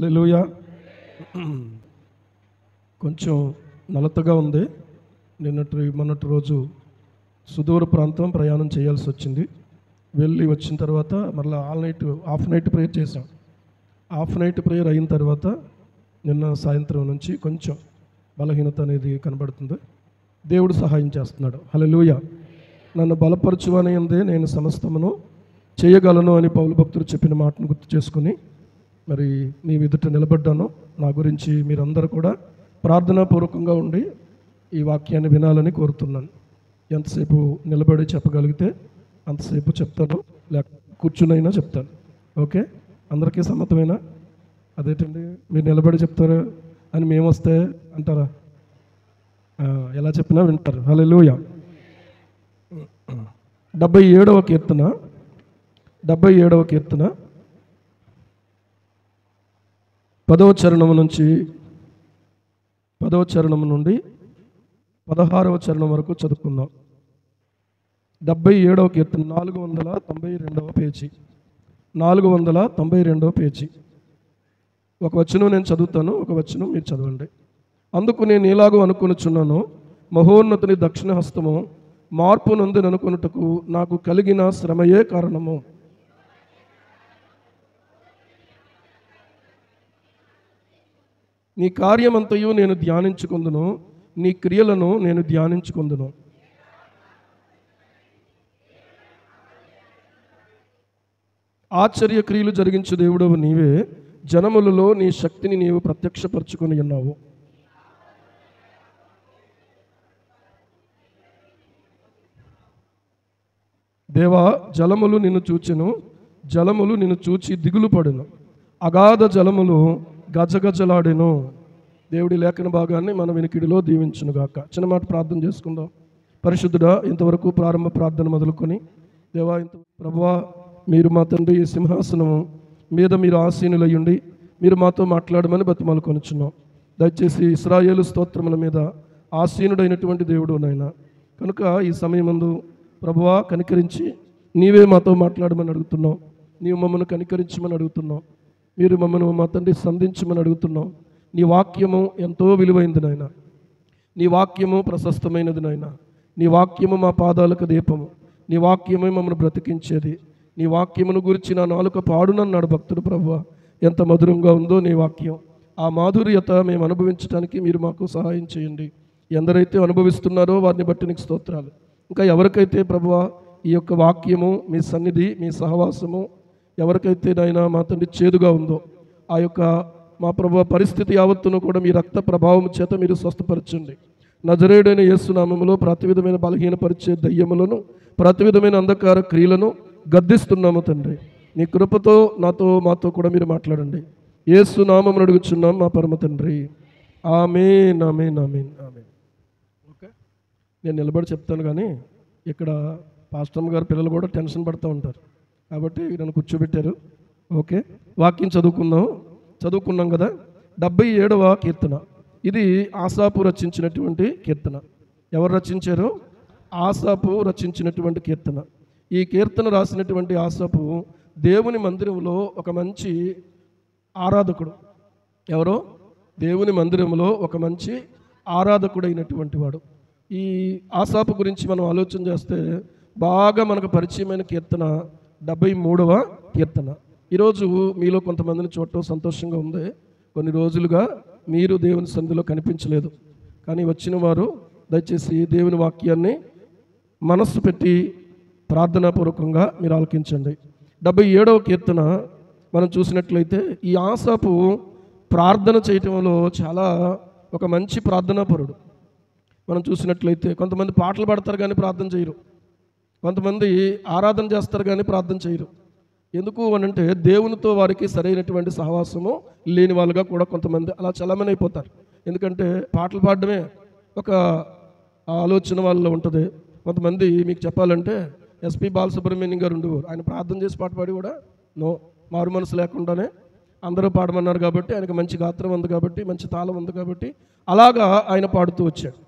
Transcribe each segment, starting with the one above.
హల్లెలూయా. కొంచెం నలతగా ఉంది. మొన్నటి రోజు సుదూర ప్రాంతం ప్రయాణం చేయాల్సి వచ్చింది. వెళ్ళి వచ్చిన తర్వాత మళ్ళీ హాఫ్ నైట్ ప్రేయర్ చేశాం. హాఫ్ నైట్ ప్రేయర్ అయిన తర్వాత నిన్న సాయంత్రం నుంచి కొంచెం బలహీనత అనేది కనబడుతుంది. దేవుడు సహాయం చేస్తున్నాడు. హల్లెలూయా. నన్ను బలపరచువని అందే నేను సమస్తమును చేయగలను అని పౌలు భక్తుడు చెప్పిన మాటను గుర్తు చేసుకుని మరి మీ ఎదుట నిలబడ్డాను. నా గురించి మీరందరూ కూడా ప్రార్థనాపూర్వకంగా ఉండి ఈ వాక్యాన్ని వినాలని కోరుతున్నాను. ఎంతసేపు నిలబడి చెప్పగలిగితే అంతసేపు చెప్తాను, లేక కూర్చునైనా చెప్తాను. ఓకే, అందరికీ సమ్మతమేనా? అదేంటండి మీరు నిలబడి చెప్తారు అని మేము వస్తే అంటారా? ఎలా చెప్పినా వింటారు. హల్లెలూయా. 77వ కీర్తన 10వ చరణం నుంచి 10వ చరణం నుండి 16వ చరణం వరకు చదువుకుందాం. 77వ కీర్తన 492వ పేజీ. 492వ పేజీ. ఒక వచనం నేను చదువుతాను, ఒక వచనం మీరు చదవండి. అందుకు నేను ఇలాగూ అనుకొనుచున్నాను, మహోన్నతుని దక్షిణ హస్తము మార్పు నొంది అనుకొనుటకు నాకు కలిగిన శ్రమయే కారణము. నీ కార్యమంతయు నేను ధ్యానించుకుందును, నీ క్రియలను నేను ధ్యానించుకుందును. ఆశ్చర్య క్రియలు జరిగించు దేవుడవు నీవే, జనములలో నీ శక్తిని నీవు ప్రత్యక్షపరచుకొని ఉన్నావు. దేవా, జలములు నిన్ను చూచి దిగులు పడును, అగాధ జలములు గజగజలాడెను. దేవుడి లేఖన భాగాన్ని మన వినికిడిలో దీవించునుగాక. చిన్న మాట ప్రార్థన చేసుకుందాం. పరిశుద్ధుడా, ఇంతవరకు ప్రారంభ ప్రార్థన మొదలుకొని దేవా, ప్రభువా, మీరు మా తండ్రి ఈ సింహాసనము మీద మీరు ఆసీనులయ్యుండి మీరు మాతో మాట్లాడమని బతిమాలు కొనుచున్నాం. దయచేసి ఇశ్రాయేలు స్తోత్రముల మీద ఆసీనుడైనటువంటి దేవుడు నాయన కనుక ఈ సమయమందు ప్రభువా కనికరించి నీవే మాతో మాట్లాడమని అడుగుతున్నాం. నీవు మమ్మల్ని కనికరించమని అడుగుతున్నాం. మీరు మమ్మల్ని మా తండ్రి సంధించమని అడుగుతున్నాం. నీ వాక్యము ఎంతో విలువైంది నాయన. నీ వాక్యము ప్రశస్తమైనది నాయన. నీ వాక్యము మా పాదాలకు దీపము. నీ వాక్యమే మమ్మల్ని బ్రతికించేది. నీ వాక్యమును గురించి నా నాలుక పాడునన్నాడు భక్తుడు. ప్రభువా, ఎంత మధురంగా ఉందో నీ వాక్యం. ఆ మాధుర్యత మేము అనుభవించడానికి మీరు మాకు సహాయం చేయండి. ఎందరైతే అనుభవిస్తున్నారో వారిని బట్టి నీకు స్తోత్రాలు. ఇంకా ఎవరికైతే ప్రభువా ఈ యొక్క వాక్యము, మీ సన్నిధి, మీ సహవాసము ఎవరికైతే నాయనా మా తండ్రి చేదుగా ఉందో ఆ యొక్క మా ప్రభువా పరిస్థితి యావత్తును కూడా మీ రక్త ప్రభావం చేత మీరు స్వస్థపరచండి. నజరేయుడైన యేసు నామములో ప్రతి విధమైన బలహీనపరిచే దయ్యములను, ప్రతి విధమైన అంధకార క్రియలను గద్దిస్తున్నాము తండ్రి. నీ కృపతో మాతో కూడా మీరు మాట్లాడండి. యేసు నామమును అడుగుచున్నాం మా పరమ తండ్రి. ఆమేన్, ఆమేన్, ఆమేన్, ఆమేన్. ఓకే, నేను నిలబడి చెప్తాను కానీ ఇక్కడ పాస్టమ్ గారు పిల్లలు కూడా టెన్షన్ పడుతూ ఉంటారు కాబట్టి నన్ను కూర్చోబెట్టారు. ఓకే, వాక్యం చదువుకున్నాం కదా. 77వ కీర్తన. ఇది ఆసాపు రచించినటువంటి కీర్తన. ఎవరు రచించారు? ఆసాపు రచించినటువంటి కీర్తన. ఈ కీర్తన రాసినటువంటి ఆసాపు దేవుని మందిరంలో ఒక మంచి ఆరాధకుడు. ఎవరో? దేవుని మందిరంలో ఒక మంచి ఆరాధకుడైనటువంటి వాడు. ఈ ఆసాపు గురించి మనం ఆలోచన చేస్తే బాగా మనకు పరిచయమైన కీర్తన 73వ కీర్తన. ఈరోజు మీలో కొంతమందిని చూడటం సంతోషంగా ఉంది. కొన్ని రోజులుగా మీరు దేవుని సన్నిధిలో కనిపించలేదు, కానీ వచ్చిన వారు దయచేసి దేవుని వాక్యాన్ని మనస్సు పెట్టి ప్రార్థనాపూర్వకంగా మీరు ఆలకించండి. 77వ కీర్తన మనం చూసినట్లయితే ఈ ఆసాపు ప్రార్థన చేయటంలో చాలా ఒక మంచి ప్రార్థనాపరుడు. మనం చూసినట్లయితే కొంతమంది పాటలు పాడతారు కానీ ప్రార్థన చేయరు, కొంతమంది ఆరాధన చేస్తారు కానీ ప్రార్థన చేయరు. ఎందుకు అనంటే దేవునితో వారికి సరైనటువంటి సహవాసము లేని వాళ్ళుగా కూడా కొంతమంది అలా చలమని అయిపోతారు. ఎందుకంటే పాటలు పాడడమే ఒక ఆలోచన వాళ్ళలో ఉంటుంది. కొంతమంది మీకు చెప్పాలంటే ఎస్పి బాలసుబ్రహ్మణ్యం గారు ఉండేవారు. ఆయన ప్రార్థన చేసి పాట పాడి కూడా మారు మనసు లేకుండానే అందరూ పాడమన్నారు కాబట్టి, ఆయనకు మంచి గాత్రం ఉంది కాబట్టి, మంచి తాళం ఉంది కాబట్టి అలాగా ఆయన పాడుతూ వచ్చాడు.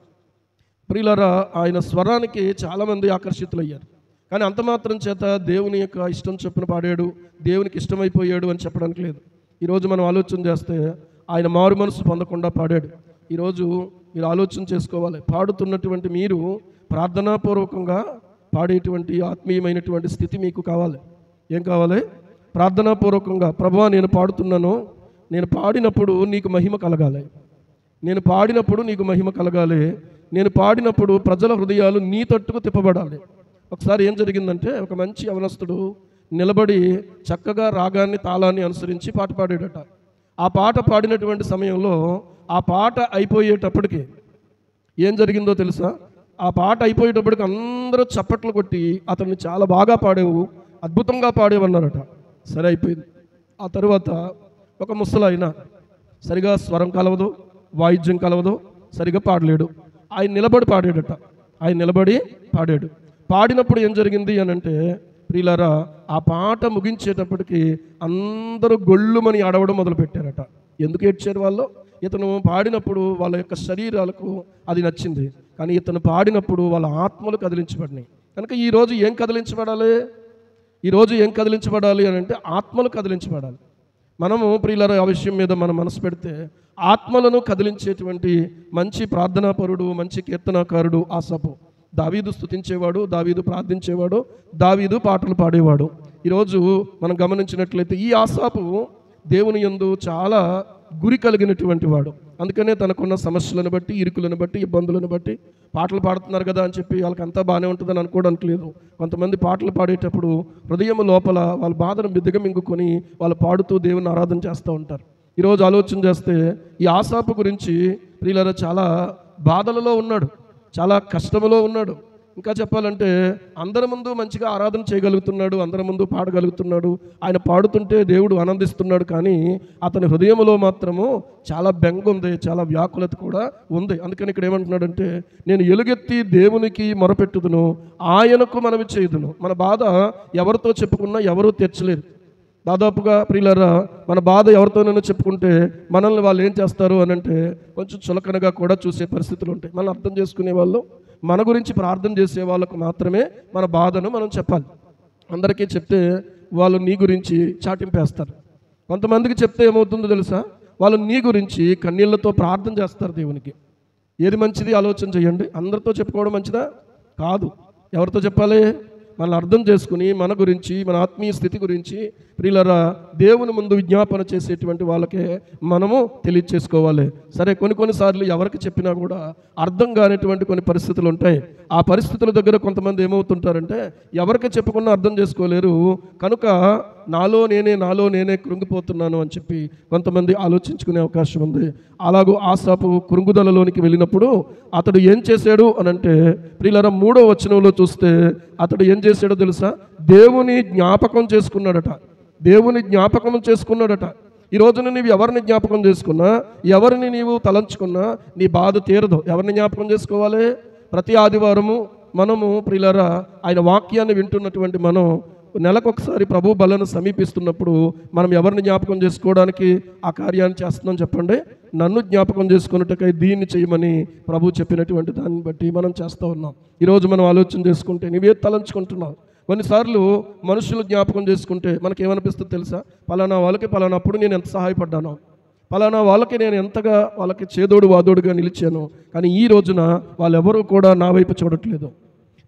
ప్రియులారా, ఆయన స్వరానికి చాలామంది ఆకర్షితులయ్యారు. కానీ అంత మాత్రం చేత దేవుని యొక్క ఇష్టం చొప్పున పాడాడు, దేవునికి ఇష్టమైపోయాడు అని చెప్పడానికి లేదు. ఈరోజు మనం ఆలోచన చేస్తే ఆయన మారు మనసు పొందకుండా పాడాడు. ఈరోజు మీరు ఆలోచన చేసుకోవాలి, పాడుతున్నటువంటి మీరు ప్రార్థనాపూర్వకంగా పాడేటువంటి ఆత్మీయమైనటువంటి స్థితి మీకు కావాలి. ఏం కావాలి? ప్రార్థనాపూర్వకంగా, ప్రభువా నేను పాడుతున్నాను, నేను పాడినప్పుడు నీకు మహిమ కలగాలి, నేను పాడినప్పుడు నీకు మహిమ కలగాలి, నేను పాడినప్పుడు ప్రజల హృదయాలు నీ తట్టుకు తిప్పబడాలి. ఒకసారి ఏం జరిగిందంటే, ఒక మంచి యవనస్తుడు నిలబడి చక్కగా రాగాన్ని తాళాన్ని అనుసరించి పాట పాడాడట. ఆ పాట పాడినటువంటి సమయంలో ఆ పాట అయిపోయేటప్పటికి ఏం జరిగిందో తెలుసా? ఆ పాట అయిపోయేటప్పటికి అందరూ చప్పట్లు కొట్టి అతన్ని చాలా బాగా పాడేవు, అద్భుతంగా పాడేవన్నారట. సరే అయిపోయింది. ఆ తర్వాత ఒక ముసలాయన సరిగా స్వరం కలవదు, వాయిద్యం కలవదు, సరిగా పాడలేడు. ఆయన నిలబడి పాడాడట. ఆయన నిలబడి పాడాడు. పాడినప్పుడు ఏం జరిగింది అని అంటే, ప్రియులారా, ఆ పాట ముగించేటప్పటికి అందరూ గొళ్ళుమని ఆడవడం మొదలుపెట్టారట. ఎందుకు ఏడ్చారు వాళ్ళు? ఇతను పాడినప్పుడు వాళ్ళ యొక్క శరీరాలకు అది నచ్చింది, కానీ ఇతను పాడినప్పుడు వాళ్ళ ఆత్మలు కదిలించబడినాయి. కనుక ఈరోజు ఏం కదిలించబడాలి? ఈరోజు ఏం కదిలించబడాలి అని అంటే ఆత్మలు కదిలించబడాలి. మనము ప్రియులారా ఆ విషయం మీద మనం మనసు పెడితే ఆత్మలను కదిలించేటువంటి మంచి ప్రార్థనాపరుడు, మంచి కీర్తనాకారుడు ఆసాపు. దావీదు స్తుతించేవాడు, దావీదు ప్రార్థించేవాడు, దావీదు పాటలు పాడేవాడు. ఈరోజు మనం గమనించినట్లయితే ఈ ఆసాపు దేవుని యందు చాలా గురి కలిగినటువంటి వాడు. అందుకనే తనకున్న సమస్యలను బట్టి, ఇరుకులను బట్టి, ఇబ్బందులను బట్టి పాటలు పాడుతున్నారు కదా అని చెప్పి వాళ్ళకి అంతా బాగానే ఉంటుందని అనుకోవడానికి లేదు. కొంతమంది పాటలు పాడేటప్పుడు హృదయం లోపల వాళ్ళ బాధను దిగమింగుకొని వాళ్ళు పాడుతూ దేవుని ఆరాధన చేస్తూ ఉంటారు. ఈరోజు ఆలోచన చేస్తే ఈ ఆసాపు గురించి ప్రియులారా చాలా బాధలలో ఉన్నాడు, చాలా కష్టములో ఉన్నాడు. ఇంకా చెప్పాలంటే అందరి ముందు మంచిగా ఆరాధన చేయగలుగుతున్నాడు, అందరి ముందు పాడగలుగుతున్నాడు, ఆయన పాడుతుంటే దేవుడు ఆనందిస్తున్నాడు. కానీ అతని హృదయంలో మాత్రము చాలా బెంగ ఉంది, చాలా వ్యాకులత కూడా ఉంది. అందుకని ఇక్కడ ఏమంటున్నాడంటే, నేను ఎలుగెత్తి దేవునికి మొరపెట్టుదును, ఆయనకు మనవి చేయుదును. మన బాధ ఎవరితో చెప్పుకున్నా ఎవరూ తీర్చలేరు. దాదాపుగా ప్రియులారా మన బాధ ఎవరితోనైనా చెప్పుకుంటే మనల్ని వాళ్ళు ఏం చేస్తారు అని అంటే కొంచెం చులకనగా కూడా చూసే పరిస్థితులు ఉంటాయి. మనం అర్థం చేసుకునే వాళ్ళు, మన గురించి ప్రార్థన చేసే వాళ్ళకు మాత్రమే మన బాధను మనం చెప్పాలి. అందరికీ చెప్తే వాళ్ళు నీ గురించి చాటింపేస్తారు. కొంతమందికి చెప్తే ఏమవుతుందో తెలుసా? వాళ్ళు నీ గురించి కన్నీళ్లతో ప్రార్థన చేస్తారు దేవునికి. ఏది మంచిది ఆలోచన చేయండి. అందరితో చెప్పుకోవడం మంచిదా? కాదు. ఎవరితో చెప్పాలి? మనల్ని అర్థం చేసుకుని మన గురించి, మన ఆత్మీయ స్థితి గురించి ప్రియులారా దేవుని ముందు విజ్ఞాపన చేసేటువంటి వాళ్ళకే మనము తెలియచేసుకోవాలి. సరే, కొన్నిసార్లు ఎవరికి చెప్పినా కూడా అర్థం కానిటువంటి కొన్ని పరిస్థితులు ఉంటాయి. ఆ పరిస్థితుల దగ్గర కొంతమంది ఏమవుతుంటారంటే ఎవరికి చెప్పుకున్నా అర్థం చేసుకోలేరు. కనుక నాలో నేనే కృంగిపోతున్నాను అని చెప్పి కొంతమంది ఆలోచించుకునే అవకాశం ఉంది. అలాగూ ఆసాపు కృంగుదలలోనికి వెళ్ళినప్పుడు అతడు ఏం చేశాడు అని అంటే, ప్రియులారా 3వ వచనంలో చూస్తే అతడు ఏం చేశాడో తెలుసా? దేవుని జ్ఞాపకం చేసుకున్నాడట. దేవుని జ్ఞాపకం చేసుకున్నాడట. ఈ రోజున నీవు ఎవరిని జ్ఞాపకం చేసుకున్నా, ఎవరిని నీవు తలంచుకున్నా నీ బాధ తీరదు. ఎవరిని జ్ఞాపకం చేసుకోవాలి? ప్రతి ఆదివారము మనము ప్రియులారా ఆయన వాక్యాన్ని వింటున్నటువంటి మనం నెలకొకసారి ప్రభు బలను సమీపిస్తున్నప్పుడు మనం ఎవరిని జ్ఞాపకం చేసుకోవడానికి ఆ కార్యాన్ని చేస్తున్నాం చెప్పండి? నన్ను జ్ఞాపకం చేసుకున్నట్టుకై దీన్ని చేయమని ప్రభు చెప్పినటువంటి దాన్ని బట్టి మనం చేస్తూ ఉన్నాం. ఈరోజు మనం ఆలోచన చేసుకుంటే నువ్వే తలంచుకుంటున్నావు. కొన్నిసార్లు మనుషులు జ్ఞాపకం చేసుకుంటే మనకేమనిపిస్తుంది తెలుసా? పలానా వాళ్ళకి పలానప్పుడు నేను ఎంత సహాయపడ్డానో, పలానా వాళ్ళకి నేను ఎంతగా వాళ్ళకి చేదోడు వాదోడుగా నిలిచాను, కానీ ఈ రోజున వాళ్ళెవరూ కూడా నా వైపు చూడట్లేదు.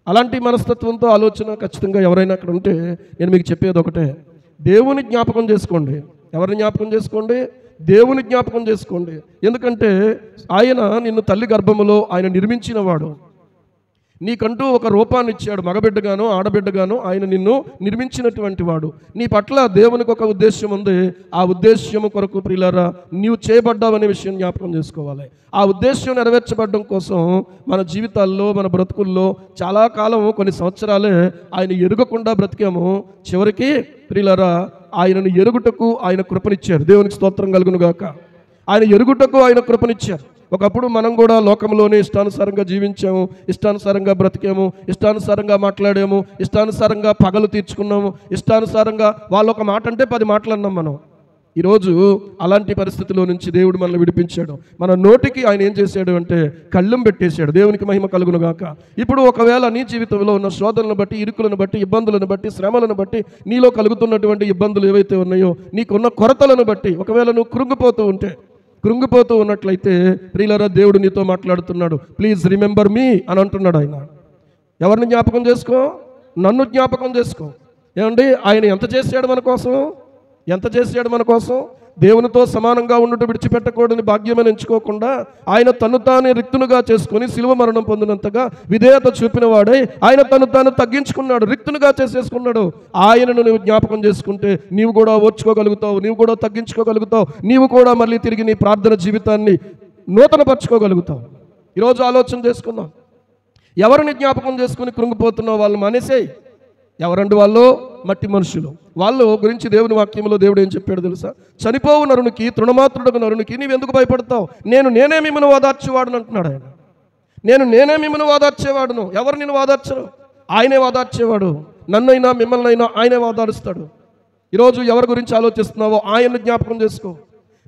అలాంటి మనస్తత్వంతో ఆలోచన ఖచ్చితంగా ఎవరైనా అక్కడ ఉంటే నేను మీకు చెప్పేది ఒకటే, దేవుని జ్ఞాపకం చేసుకోండి. ఎవరిని జ్ఞాపకం చేసుకోండి? దేవుని జ్ఞాపకం చేసుకోండి. ఎందుకంటే ఆయన నిన్ను తల్లి గర్భములో ఆయన నిర్మించిన వాడు. నీకంటూ ఒక రూపాన్ని ఇచ్చాడు. మగబిడ్డగానో ఆడబిడ్డగానో ఆయన నిన్ను నిర్మించినటువంటి వాడు. నీ పట్ల దేవునికి ఒక ఉద్దేశం ఉంది. ఆ ఉద్దేశ్యము కొరకు ప్రియులారా నీవు చేయబడ్డావనే విషయం జ్ఞాపకం చేసుకోవాలి. ఆ ఉద్దేశం నెరవేర్చబడడం కోసం మన జీవితాల్లో, మన బ్రతుకుల్లో చాలా కాలం, కొన్ని సంవత్సరాలే ఆయన ఎరుగకుండా బ్రతికాము. చివరికి ప్రియులారా ఆయనను ఎరుగుటకు ఆయన కృపనిచ్చారు. దేవునికి స్తోత్రం కలుగును గాక. ఆయన ఎరుగుటకు ఆయన కృపనిచ్చారు. ఒకప్పుడు మనం కూడా లోకంలోనే ఇష్టానుసారంగా జీవించాము, ఇష్టానుసారంగా బ్రతికాము, ఇష్టానుసారంగా మాట్లాడాము, ఇష్టానుసారంగా పగలు తీర్చుకున్నాము, ఇష్టానుసారంగా వాళ్ళు ఒక మాట అంటే 10 మాటలు అన్నాం మనం. ఈరోజు అలాంటి పరిస్థితిలో నుంచి దేవుడు మనల్ని విడిపించాడు. మన నోటికి ఆయన ఏం చేశాడు అంటే కళ్ళెం పెట్టేశాడు. దేవునికి మహిమ కలుగును గాక. ఇప్పుడు ఒకవేళ నీ జీవితంలో ఉన్న శోధనలను బట్టి, ఇరుకులను బట్టి, ఇబ్బందులను బట్టి, శ్రమలను బట్టి, నీలో కలుగుతున్నటువంటి ఇబ్బందులు ఏవైతే ఉన్నాయో, నీకున్న కొరతలను బట్టి ఒకవేళ నువ్వు కృంగిపోతూ ఉన్నట్లయితే ప్రియులారా, దేవుడు నీతో మాట్లాడుతున్నాడు. ప్లీజ్ రిమెంబర్ మీ అని అంటున్నాడు. ఆయన ఎవరిని జ్ఞాపకం చేసుకో? నన్ను జ్ఞాపకం చేసుకో. ఏమండి, ఆయన ఎంత చేశాడు మన కోసం? దేవునితో సమానంగా ఉన్నట్టు విడిచిపెట్టకూడని భాగ్యమని ఎంచుకోకుండా ఆయన తను తానే రిక్తునుగా చేసుకుని శిలువ మరణం పొందినంతగా విధేయత చూపిన వాడై ఆయన తను తాను తగ్గించుకున్నాడు, రిక్తునుగా చేసేసుకున్నాడు. ఆయనను నువ్వు జ్ఞాపకం చేసుకుంటే నీవు కూడా ఓర్చుకోగలుగుతావు, నీవు కూడా తగ్గించుకోగలుగుతావు, నీవు కూడా మళ్ళీ తిరిగి నీ ప్రార్థన జీవితాన్ని నూతనపరచుకోగలుగుతావు. ఈరోజు ఆలోచన చేసుకుందాం. ఎవరిని జ్ఞాపకం చేసుకుని కృంగిపోతున్నావు వాళ్ళు మానేసేయి. ఎవరండి వాళ్ళు? మట్టి మనుషులు. వాళ్ళు గురించి దేవుని వాక్యంలో దేవుడు ఏం చెప్పాడు తెలుసా? చనిపోవు నరునికి, తృణమాత్రుడకు నరునికి నీవెందుకు భయపడతావు? నేనే మిమ్మల్ని ఓదార్చేవాడును అంటున్నాడు ఆయన. నేనే మిమ్మల్ని ఓదార్చేవాడును. ఎవరు నిన్ను ఓదార్చరు? ఆయనే ఓదార్చేవాడు. నన్నైనా మిమ్మల్నైనా ఆయనే ఓదారుస్తాడు. ఈరోజు ఎవరి గురించి ఆలోచిస్తున్నావో ఆయన్ని జ్ఞాపకం చేసుకో.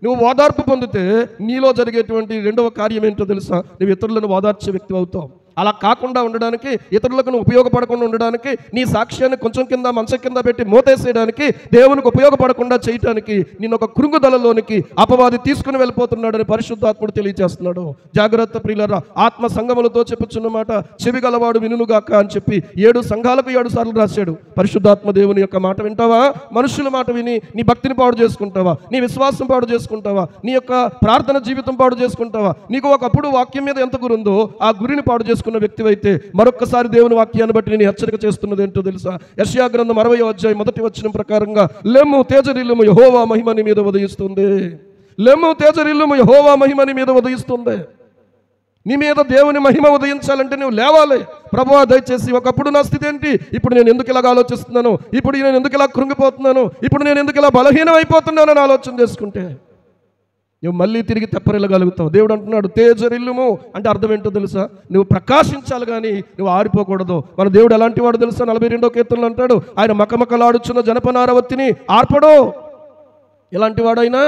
నువ్వు ఓదార్పు పొందితే నీలో జరిగేటువంటి రెండవ కార్యం ఏంటో తెలుసా? నువ్వు ఇతరులను ఓదార్చే వ్యక్తి అవుతావు. అలా కాకుండా ఉండడానికి, ఇతరులకు నువ్వు ఉపయోగపడకుండా ఉండడానికి, నీ సాక్ష్యాన్ని కొంచెం కింద మంచం కింద పెట్టి మోతేసేయడానికి, దేవునికి ఉపయోగపడకుండా చేయటానికి నిన్ను ఒక కృంగుదలలోనికి అపవాది తీసుకుని వెళ్ళిపోతున్నాడని పరిశుద్ధాత్ముడు తెలియజేస్తున్నాడు. జాగ్రత్త ప్రియులారా, ఆత్మ సంగములతో చెప్పుచున్నమాట చెవి గలవాడు వినుగాక అని చెప్పి 7 సంఘాలకు 7 సార్లు రాశాడు. పరిశుద్ధాత్మ దేవుని యొక్క మాట వింటావా? మనుషుల మాట విని నీ భక్తిని పాడు చేసుకుంటావా? నీ విశ్వాసం పాడు చేసుకుంటావా? నీ యొక్క ప్రార్థన జీవితం పాడు చేసుకుంటావా? నీకు ఒకప్పుడు వాక్యం మీద ఎంత గురి ఉందో ఆ గురిని పాడు చేసుకున్న వ్యక్తివైతే మరొక్కసారి దేవుని వాక్యాన్ని బట్టి నేను హెచ్చరిక చేస్తున్నది ఏంటో తెలుసా? యెషయా గ్రంథం 60వ అధ్యాయం 1వ వచనం ప్రకారంగా లెమ్ము తేజరిల్లుము యెహోవా మహిమ నీ మీద ఉదయిస్తుంది. లెమ్ము తేజరిల్లుము యెహోవా మహిమ నీ మీద ఉదయిస్తుంది. నీ మీద దేవుని మహిమ ఉదయించాలంటే నువ్వు లేవాలి. ప్రభువా దయచేసి ఒకప్పుడు నా స్థితి ఏంటి, ఇప్పుడు నేను ఎందుకు ఇలాగ ఆలోచిస్తున్నాను, ఇప్పుడు నేను ఎందుకు ఇలా కృంగిపోతున్నాను, ఇప్పుడు నేను ఎందుకు ఇలా బలహీనం అయిపోతున్నాను అని ఆలోచన చేసుకుంటే నువ్వు మళ్ళీ తిరిగి తెప్పరిల్లగలుగుతావు. దేవుడు అంటున్నాడు తేజరిల్లుము అంటే అర్థం ఏంటో తెలుసా? నువ్వు ప్రకాశించాలి కానీ నువ్వు ఆరిపోకూడదు. మన దేవుడు ఎలాంటి వాడు తెలుసా? 42వ కీర్తనలో అంటాడు, ఆయన మకమకలాడుచున్న జనపనారవత్తిని ఆర్పడో. ఎలాంటి వాడైనా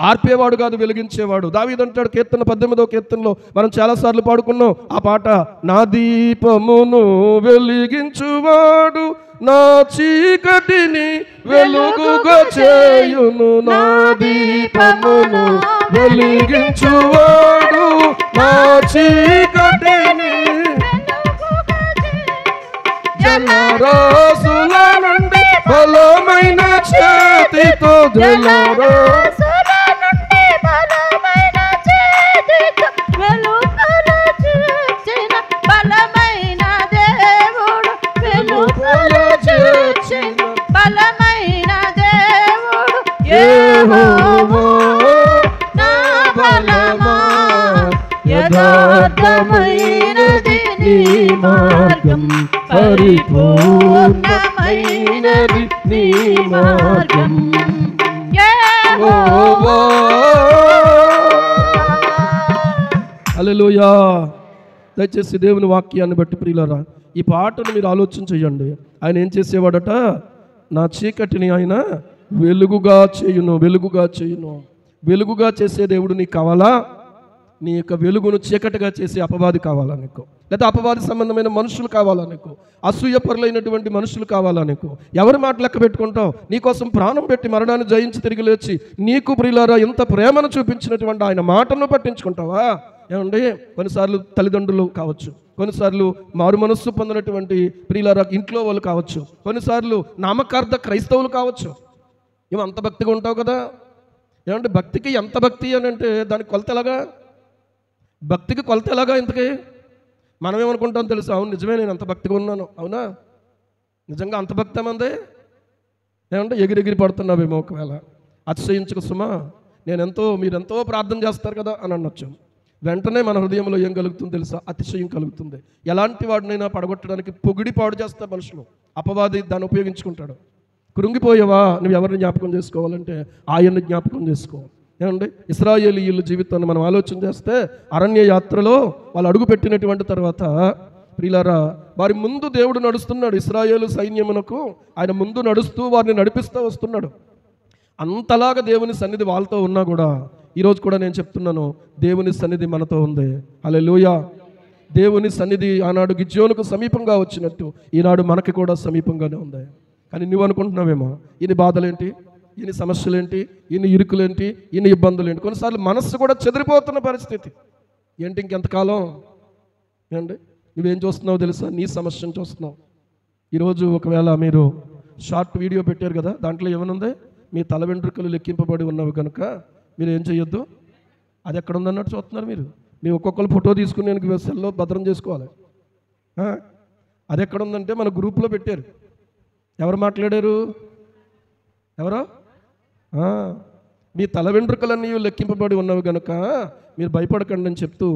ఆర్పేవాడు కాదు, వెలిగించేవాడు. దావీదు అంటాడు కీర్తన 18వ కీర్తనలో, మనం చాలాసార్లు పాడుకున్నాం ఆ పాట, నా దీపమును వెలిగించువాడు నా చీకటిని వెలుగుగా చేయును. నా దీపమును వెలిగించువాడు నా చీకటిని జలరాసుల నుండి బలమైన చేతితో జలరాసుల నుండి బలమైన చేతితో వెలుగులు చేసిన బలమైన దేవుడు, వెలుగులు చేసిన బలమైన దేవుడు యెహోవా నా బలమా. యథార్థమైనది నీ మార్గం, పరిపూర్ణమైనది నీ మార్గం యెహోవా. హల్లెలూయా. దయచేసి దేవుని వాక్యాన్ని బట్టి ప్రియులారా ఈ పాటను మీరు ఆలోచన చేయండి. ఆయన ఏం చేసేవాడట? నా చీకటిని ఆయన వెలుగుగా చేయును. వెలుగుగా చేసే దేవుడు నీకు కావాలా? నీ యొక్క వెలుగును చీకటిగా చేసే అపవాది కావాలా నీకు? లేదా అపవాది సంబంధమైన మనుషులు కావాలా నీకు? అసూయపరులైనటువంటి మనుషులు కావాలా నీకు? ఎవరి మాట లెక్క పెట్టుకుంటావు? నీకోసం ప్రాణం పెట్టి మరణాన్ని జయించి తిరిగి లేచి నీకు ప్రియులారా ఎంత ప్రేమను చూపించినటువంటి ఆయన మాటను పట్టించుకుంటావా? ఏమండి, కొన్నిసార్లు తల్లిదండ్రులు కావచ్చు, కొన్నిసార్లు మారు మనస్సు పొందినటువంటి ప్రియులారా ఇంట్లో వాళ్ళు కావచ్చు, కొన్నిసార్లు నామకార్థ క్రైస్తవులు కావచ్చు. ఏమో అంత భక్తిగా ఉంటావు కదా. ఏమంటే భక్తికి ఎంత భక్తి అని అంటే దానికి కొలత ఎలాగా? భక్తికి కొలత ఎలాగా? ఇంతకీ మనం ఏమనుకుంటాం తెలుసా? అవును నిజమే, నేను అంత భక్తిగా ఉన్నాను. అవునా? నిజంగా అంత భక్తి ఏమంది? ఏమంటే ఎగిరెగిరి పడుతున్నావేమో. ఒకవేళ అతిశయించుకు సుమా, మీరెంతో ప్రార్థన చేస్తారు కదా అని అనొచ్చు. వెంటనే మన హృదయంలో ఏం కలుగుతుంది తెలుసా? అతిశయం కలుగుతుంది. ఎలాంటి వాడినైనా పడగొట్టడానికి పొగిడి పాడు చేస్తారు మనుషులు. అపవాది దాన్ని ఉపయోగించుకుంటాడు. కృంగిపోయేవా? నువ్వు ఎవరిని జ్ఞాపకం చేసుకోవాలంటే ఆయన్ని జ్ఞాపకం చేసుకో. ఏమండి, ఇశ్రాయేలీయుల జీవితాన్ని మనం ఆలోచన చేస్తే అరణ్య యాత్రలో వాళ్ళు అడుగు పెట్టినటువంటి తర్వాత ప్రియులారా వారి ముందు దేవుడు నడుస్తున్నాడు. ఇశ్రాయేలు సైన్యమునకు ఆయన ముందు నడుస్తూ వారిని నడిపిస్తూ వస్తున్నాడు. అంతలాగా దేవుని సన్నిధి వాళ్ళతో ఉన్నా కూడా ఈరోజు కూడా నేను చెప్తున్నాను, దేవుని సన్నిధి మనతో ఉంది. హల్లెలూయా. దేవుని సన్నిధి ఆనాడు గిద్యోనుకు సమీపంగా వచ్చినట్టు ఈనాడు మనకి కూడా సమీపంగానే ఉంది. కానీ నువ్వు అనుకుంటున్నావేమో ఇన్ని బాధలేంటి, ఇన్ని సమస్యలేంటి, ఇన్ని ఇరుకులేంటి, ఇన్ని ఇబ్బందులేంటి. కొన్నిసార్లు మనస్సు కూడా చెదిరిపోతున్న పరిస్థితి. ఏంటి ఇంకెంతకాలం ఏంటి? నువ్వేం చూస్తున్నావు తెలుసా? నీ సమస్యను చూస్తున్నావు. ఈరోజు ఒకవేళ మీరు షార్ట్ వీడియో పెట్టారు కదా, దాంట్లో ఏమనుంది? మీ తల వెంట్రుకలు లెక్కింపబడి ఉన్నవి కనుక మీరు ఏం చేయొద్దు, అది ఎక్కడ ఉందన్నట్టు చూస్తున్నారు మీరు. మీ ఒక్కొక్కరు ఫోటో తీసుకుని నేను సెల్లో భద్రం చేసుకోవాలి. అది ఎక్కడ ఉందంటే మన గ్రూప్లో పెట్టారు. ఎవరు మాట్లాడారు? ఎవరో మీ తల వెంట్రుకలన్నీ లెక్కింపబడి ఉన్నవి కనుక మీరు భయపడకండి అని చెప్తూ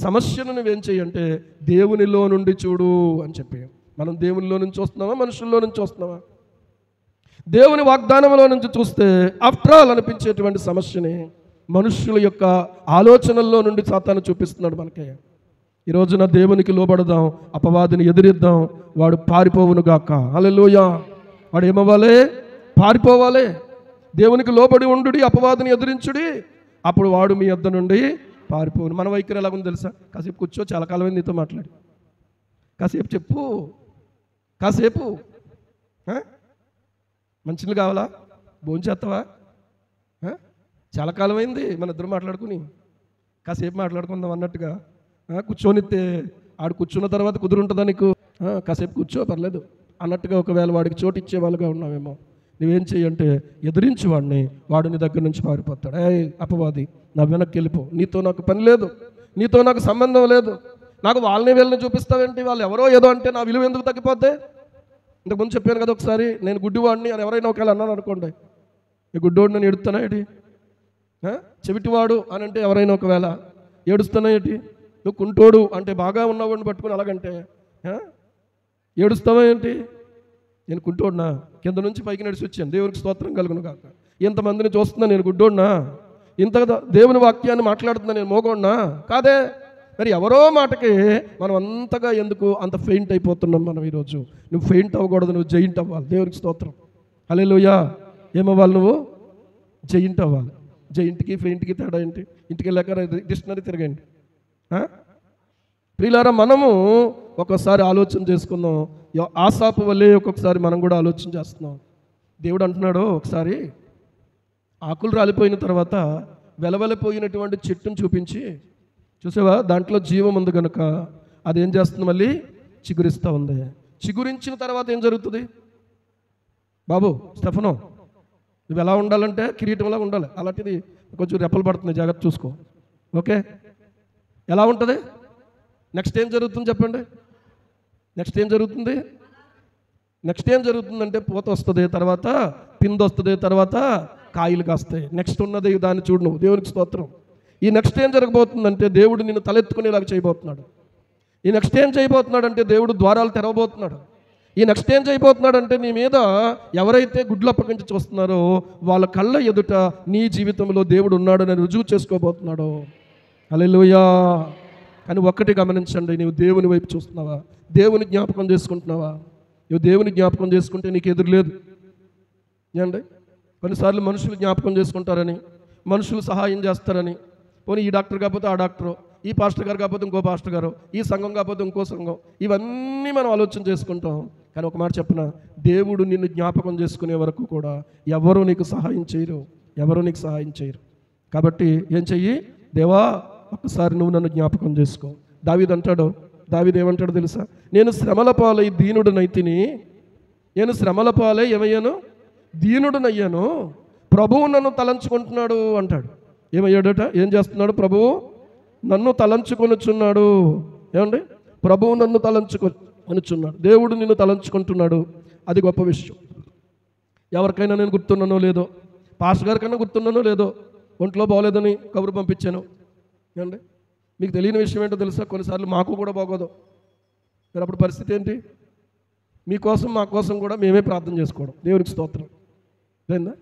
సమస్యను నువ్వేం చేయంటే దేవునిలో నుండి చూడు అని చెప్పి. మనం దేవునిలో నుంచి చూస్తున్నామా, మనుషుల్లో నుంచి చూస్తున్నామా? దేవుని వాగ్దానంలో నుంచి చూస్తే ఆఫ్టర్ ఆల్ అనిపించేటువంటి సమస్యని మనుషుల యొక్క ఆలోచనల్లో నుండి సాతాను చూపిస్తున్నాడు మనకి. ఈ రోజున దేవునికి లోబడదాం, అపవాదిని ఎదిరిద్దాం, వాడు పారిపోవును గాక. హల్లెలూయా. వాడు ఏమవ్వాలి? పారిపోవాలి. దేవునికి లోబడి ఉండుడి, అపవాదిని ఎదిరించుడి, అప్పుడు వాడు మీ యొద్ద నుండి పారిపోవును. మన వైఖరి ఎలాగుంది తెలుసా? కాసేపు కూర్చో, చాలా కాలమైంది నీతో మాట్లాడి, కాసేపు చెప్పు, కాసేపు మంచిలు కావాలా, భోంచేస్తావా, చాలా కాలమైంది మన ఇద్దరు మాట్లాడుకుని, కాసేపు మాట్లాడుకుందాం అన్నట్టుగా కూర్చొనిస్తే ఆడు కూర్చున్న తర్వాత కుదురుంటుందా నీకు? కాసేపు కూర్చో పర్లేదు అన్నట్టుగా ఒకవేళ వాడికి చోటు ఇచ్చే వాళ్ళుగా ఉన్నామేమో. నువ్వేం చెయ్యంటే ఎదిరించి వాడిని, వాడు నీ దగ్గర నుంచి పారిపోతాడు. అపవాది, నా వెనక్కి వెళ్ళిపో, నీతో నాకు పని లేదు, నీతో నాకు సంబంధం లేదు, నాకు వాళ్ళని వీళ్ళని చూపిస్తావేంటి, వాళ్ళు ఎవరో ఏదో అంటే నా విలువ ఎందుకు తగ్గిపోతే? ఇంతకుముందు చెప్పాను కదా ఒకసారి, నేను గుడ్డివాడిని అని ఎవరైనా ఒకవేళ అన్నాను అనుకోండి, ఈ గుడ్డివాడిని నేను ఏడుస్తానా ఏంటి? చెవిటివాడు అని అంటే ఎవరైనా ఒకవేళ ఏడుస్తానా ఏంటి? నువ్వు కుంటోడు అంటే బాగా ఉన్నవాడిని పట్టుకుని అలాగంటే ఏడుస్తావా ఏంటి? నేను కుంటోడినా, కింద నుంచి పైకి నడిచి వచ్చాను, దేవునికి స్తోత్రం కలుగును కాక. ఇంతమందిని చూస్తున్నా, నేను గుడ్డోడినా? ఇంత దేవుని వాక్యాన్ని మాట్లాడుతున్నా, నేను మోగోడినా? కాదే. మరి ఎవరో మాటకి మనం అంతగా ఎందుకు అంత ఫెయింట్ అయిపోతున్నాం మనం ఈరోజు? నువ్వు ఫెయింట్ అవ్వకూడదు, నువ్వు జయింట్ అవ్వాలి. దేవునికి స్తోత్రం. హల్లెలూయా. ఏమవ్వాలి? నువ్వు జయింట్ అవ్వాలి. జయింట్కి ఫెయింట్కి తేడా ఏంటి? ఇంటికి వెళ్ళాక డిక్షనరీ తిరగండి. ప్రియులారా, మనము ఒక్కోసారి ఆలోచన చేసుకుందాం. ఆసాపు వల్లే ఒక్కొక్కసారి మనం కూడా ఆలోచన చేస్తున్నాం. దేవుడు అంటున్నాడు, ఒకసారి ఆకులు రాలిపోయిన తర్వాత వెలవెలపోయినటువంటి చెట్టును చూపించి, చూసావా దాంట్లో జీవం ఉంది కనుక అదేం చేస్తుంది? మళ్ళీ చిగురిస్తూ ఉంది. చిగురించిన తర్వాత ఏం జరుగుతుంది? బాబు స్టెఫనో, నువ్వు ఎలా ఉండాలంటే కిరీటంలా ఉండాలి. అలాంటిది కొంచెం రెప్పలు పడుతుంది, జాగ్రత్త చూసుకో. ఓకే, ఎలా ఉంటుంది? నెక్స్ట్ ఏం జరుగుతుంది చెప్పండి? నెక్స్ట్ ఏం జరుగుతుంది? నెక్స్ట్ ఏం జరుగుతుందంటే పూత వస్తుంది, తర్వాత పిండి వస్తుంది, తర్వాత కాయలు కాస్తాయి. నెక్స్ట్ ఉన్నది దాన్ని చూడు నువ్వు. దేవునికి స్తోత్రం. ఈ నెక్స్ట్ ఏం జరగబోతుందంటే దేవుడు నిన్ను తలెత్తుకునేలాగా చేయబోతున్నాడు. ఈ నెక్స్ట్ ఏం చేయబోతున్నాడంటే దేవుడు ద్వారాలు తెరవబోతున్నాడు. ఈ నెక్స్ట్ ఏం చేయబోతున్నాడంటే నీ మీద ఎవరైతే గుడ్లు అప్పగించి చూస్తున్నారో వాళ్ళ కళ్ళ ఎదుట నీ జీవితంలో దేవుడు ఉన్నాడని రుజువు చేసుకోబోతున్నాడు. హల్లెలూయా. కానీ ఒక్కటి గమనించండి, నీవు దేవుని వైపు చూస్తున్నావా? దేవుని జ్ఞాపకం చేసుకుంటున్నావా? నువ్వు దేవుని జ్ఞాపకం చేసుకుంటే నీకు ఎదురు లేదు. ఏమండి, కొన్నిసార్లు మనుషులు జ్ఞాపకం చేసుకుంటారని, మనుషులు సహాయం చేస్తారని, పోనీ ఈ డాక్టర్ కాకపోతే ఆ డాక్టరు, ఈ పాస్టర్ గారు కాకపోతే ఇంకో పాస్టర్ గారు, ఈ సంఘం కాకపోతే ఇంకో సంఘం, ఇవన్నీ మనం ఆలోచన చేసుకుంటాం. కానీ ఒక మాట చెప్పిన, దేవుడు నిన్ను జ్ఞాపకం చేసుకునే వరకు కూడా ఎవరు నీకు సహాయం చేయరు, ఎవరు నీకు సహాయం చేయరు. కాబట్టి ఏం చెయ్యి? దేవా ఒక్కసారి నువ్వు నన్ను జ్ఞాపకం చేసుకో. దావీదు అంటాడు, దావీదు ఏమంటాడు తెలుసా? నేను శ్రమల పాలై దీనుడునైతిని, నేను శ్రమల పాలై ఏమయ్యాను? దీనుడునయ్యాను, ప్రభువు నన్ను తలంచుకుంటున్నాడు అంటాడు. ఏమయ్యాడట? ఏం చేస్తున్నాడు? ప్రభువు నన్ను తలంచుకొనుచున్నాడు. ఏమండి? ప్రభువు నన్ను తలంచుకొనుచున్నాడు. దేవుడు నిన్ను తలంచుకుంటున్నాడు. అది గొప్ప విషయం. ఎవరికైనా నేను గుర్తున్నానో లేదో, పాస్టర్ గారికైనా గుర్తున్నానో లేదో, ఒంట్లో బాగోలేదని కబురు పంపించాను. ఏమండి, మీకు తెలియని విషయం ఏంటో తెలుసా? కొన్నిసార్లు మాకు కూడా బాగోదు. మరి అప్పుడు పరిస్థితి ఏంటి? మీకోసం మా కోసం కూడా మేమే ప్రార్థన చేసుకోవడం. దేవునికి స్తోత్రం. అయిందా?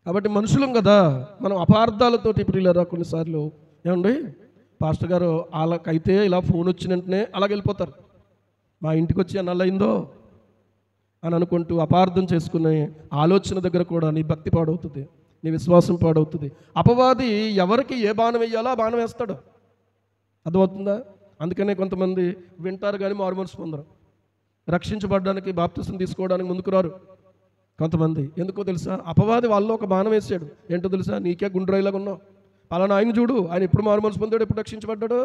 కాబట్టి మనుషులం కదా, మనం అపార్థాలతోటి ప్రియులారా కొన్నిసార్లు ఏమండి, పాస్టర్ గారు వాళ్ళకైతే ఇలా ఫోన్ వచ్చిన వెంటనే అలాగ వెళ్ళిపోతారు. మా ఇంటికి వచ్చి అన్నలైందో అని అనుకుంటూ అపార్థం చేసుకునే ఆలోచన దగ్గర కూడా నీ భక్తి పాడవుతుంది, నీ విశ్వాసం పాడవుతుంది. అపవాది ఎవరికి ఏ బాణం వేయాలో ఆ బాణం వేస్తాడు. అర్థమవుతుందా? అందుకనే కొంతమంది వింటారు కానీ మారు మనసు పొందరు. రక్షించబడడానికి, బాప్తిసం తీసుకోవడానికి ముందుకు రారు కొంతమంది. ఎందుకో తెలుసా? అపవాది వాళ్ళు ఒక బాణం వేసాడు. ఏంటో తెలుసా? నీకే గుండ్రాయిలాగా ఉన్నావు, పలానా ఆయన చూడు, ఆయన ఎప్పుడు మారు మనసు పొందాడు, ఎప్పుడు రక్షించబడ్డాడు.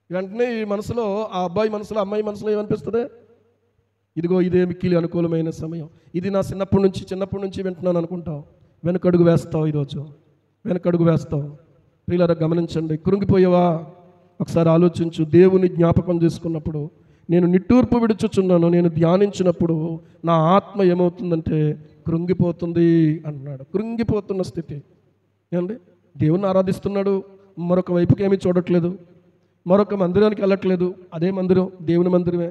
వెంటనే ఈ మనసులో, ఆ అబ్బాయి మనసులో, అమ్మాయి మనసులో ఏమనిపిస్తుంది? ఇదిగో ఇదే మిక్కిలి అనుకూలమైన సమయం, ఇది నా చిన్నప్పటి నుంచి వింటున్నాను అనుకుంటావు. వెనకడుగు వేస్తావు. ఈరోజు వెనకడుగు వేస్తావు. ప్రియులారా గమనించండి. కృంగిపోయావా? ఒకసారి ఆలోచించు. దేవుని జ్ఞాపకం చేసుకున్నప్పుడు, నేను నిట్టూర్పు విడుచుచున్నాను, నేను ధ్యానించినప్పుడు నా ఆత్మ ఏమవుతుందంటే కృంగిపోతుంది అంటున్నాడు. కృంగిపోతున్న స్థితి ఏమండి? దేవుని ఆరాధిస్తున్నాడు, మరొక వైపుకి ఏమీ చూడట్లేదు, మరొక మందిరానికి వెళ్ళట్లేదు. అదే మందిరం దేవుని మందిరమే.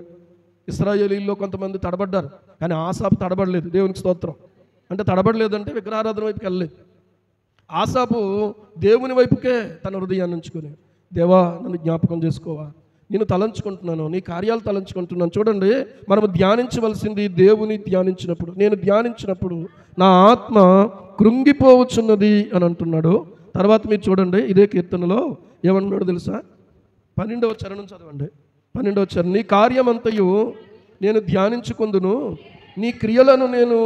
ఇశ్రాయేలీల్లో కొంతమంది తడబడ్డారు, కానీ ఆసాపు తడబడలేదు. దేవునికి స్తోత్రం. అంటే తడబడలేదంటే విగ్రహారాధన వైపుకి వెళ్ళలేదు. ఆసాపు దేవుని వైపుకే తన హృదయాన్ని ఉంచుకొని, దేవా నన్ను జ్ఞాపకం చేసుకోవా, నేను తలంచుకుంటున్నాను, నీ కార్యాలు తలంచుకుంటున్నాను. చూడండి, మనము ధ్యానించవలసింది దేవుని ధ్యానించినప్పుడు. నేను ధ్యానించినప్పుడు నా ఆత్మ కృంగిపోవచ్చున్నది అని అంటున్నాడు. తర్వాత మీరు చూడండి, ఇదే కీర్తనలో ఏమన్నాడు తెలుసా? 12వ చరణం చదవండి. 12వ చరణం. నీ కార్యమంతయు నేను ధ్యానించుకుందును, నీ క్రియలను నేను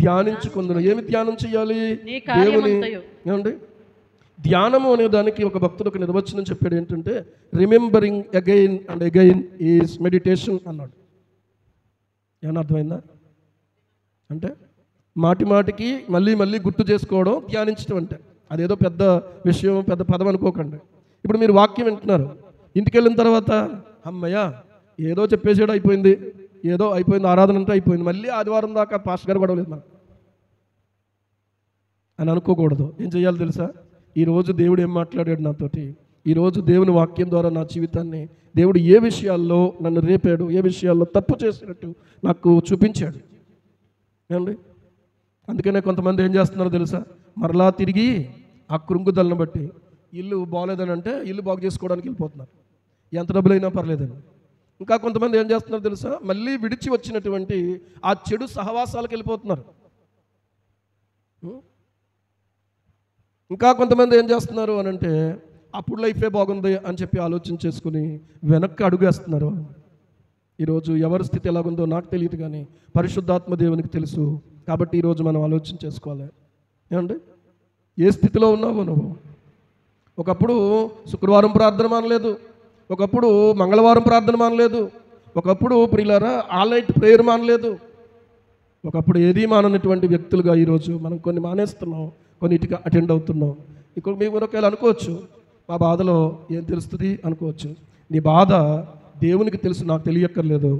ధ్యానించుకుందును. ఏమి ధ్యానం చేయాలి? దేవుని. ఏమండి? ధ్యానము అనే దానికి ఒక భక్తుడు ఒక నిర్వచనం చెప్పాడు. ఏంటంటే remembering again and again is meditation అన్నాడు. ఏమన్నా అర్థమైందా? అంటే మాటి మాటికి మళ్ళీ మళ్ళీ గుర్తు చేసుకోవడం ధ్యానించడం అంటే. అదేదో పెద్ద విషయం, పెద్ద పదం అనుకోకండి. ఇప్పుడు మీరు వాక్యం వింటున్నారు, ఇంటికి వెళ్ళిన తర్వాత అమ్మయ్య ఏదో చెప్పేసాడు, అయిపోయింది, ఏదో అయిపోయింది, ఆరాధన అంతా అయిపోయింది, మళ్ళీ ఆదివారం దాకా పాస్టర్ గారు గొడవలేదు మనం అని అనుకోకూడదు. ఏం చేయాలి తెలుసా? ఈరోజు దేవుడు ఏం మాట్లాడాడు నాతోటి, ఈరోజు దేవుని వాక్యం ద్వారా నా జీవితాన్ని దేవుడు ఏ విషయాల్లో నన్ను రేపాడు, ఏ విషయాల్లో తప్పు చేసినట్టు నాకు చూపించాడు. ఏమండి? అందుకనే కొంతమంది ఏం చేస్తున్నారో తెలుసా? మరలా తిరిగి ఆ కృంగుదలను బట్టి ఇల్లు బాగోలేదని అంటే ఇల్లు బాగు చేసుకోవడానికి వెళ్ళిపోతున్నారు, ఎంత డబ్బులైనా పర్లేదని. ఇంకా కొంతమంది ఏం చేస్తున్నారు తెలుసా? మళ్ళీ విడిచి వచ్చినటువంటి ఆ చెడు సహవాసాలకు వెళ్ళిపోతున్నారు. ఇంకా కొంతమంది ఏం చేస్తున్నారు అని అంటే అప్పుడు లైఫే బాగుంది అని చెప్పి ఆలోచన చేసుకుని వెనక్కి అడుగేస్తున్నారు. ఈరోజు ఎవరి స్థితి ఎలాగుందో నాకు తెలియదు, కానీ పరిశుద్ధాత్మ దేవునికి తెలుసు. కాబట్టి ఈరోజు మనం ఆలోచన చేసుకోవాలి. ఏమండి? ఏ స్థితిలో ఉన్నావో నువ్వు. ఒకప్పుడు శుక్రవారం ప్రార్థన మానలేదు, ఒకప్పుడు మంగళవారం ప్రార్థన మానలేదు, ఒకప్పుడు ప్రియులారా ఆల్ నైట్ ప్రేయర్ మానలేదు, ఒకప్పుడు ఏదీ మాననటువంటి వ్యక్తులుగా ఈరోజు మనం కొన్ని మానేస్తున్నాం, కొన్నిటికి అటెండ్ అవుతున్నాం. ఇక్కడ మీకు ఒకవేళ అనుకోవచ్చు, మా బాధలో ఏం తెలుస్తుంది అనుకోవచ్చు. నీ బాధ దేవునికి తెలుసు, నాకు తెలియక్కర్లేదు.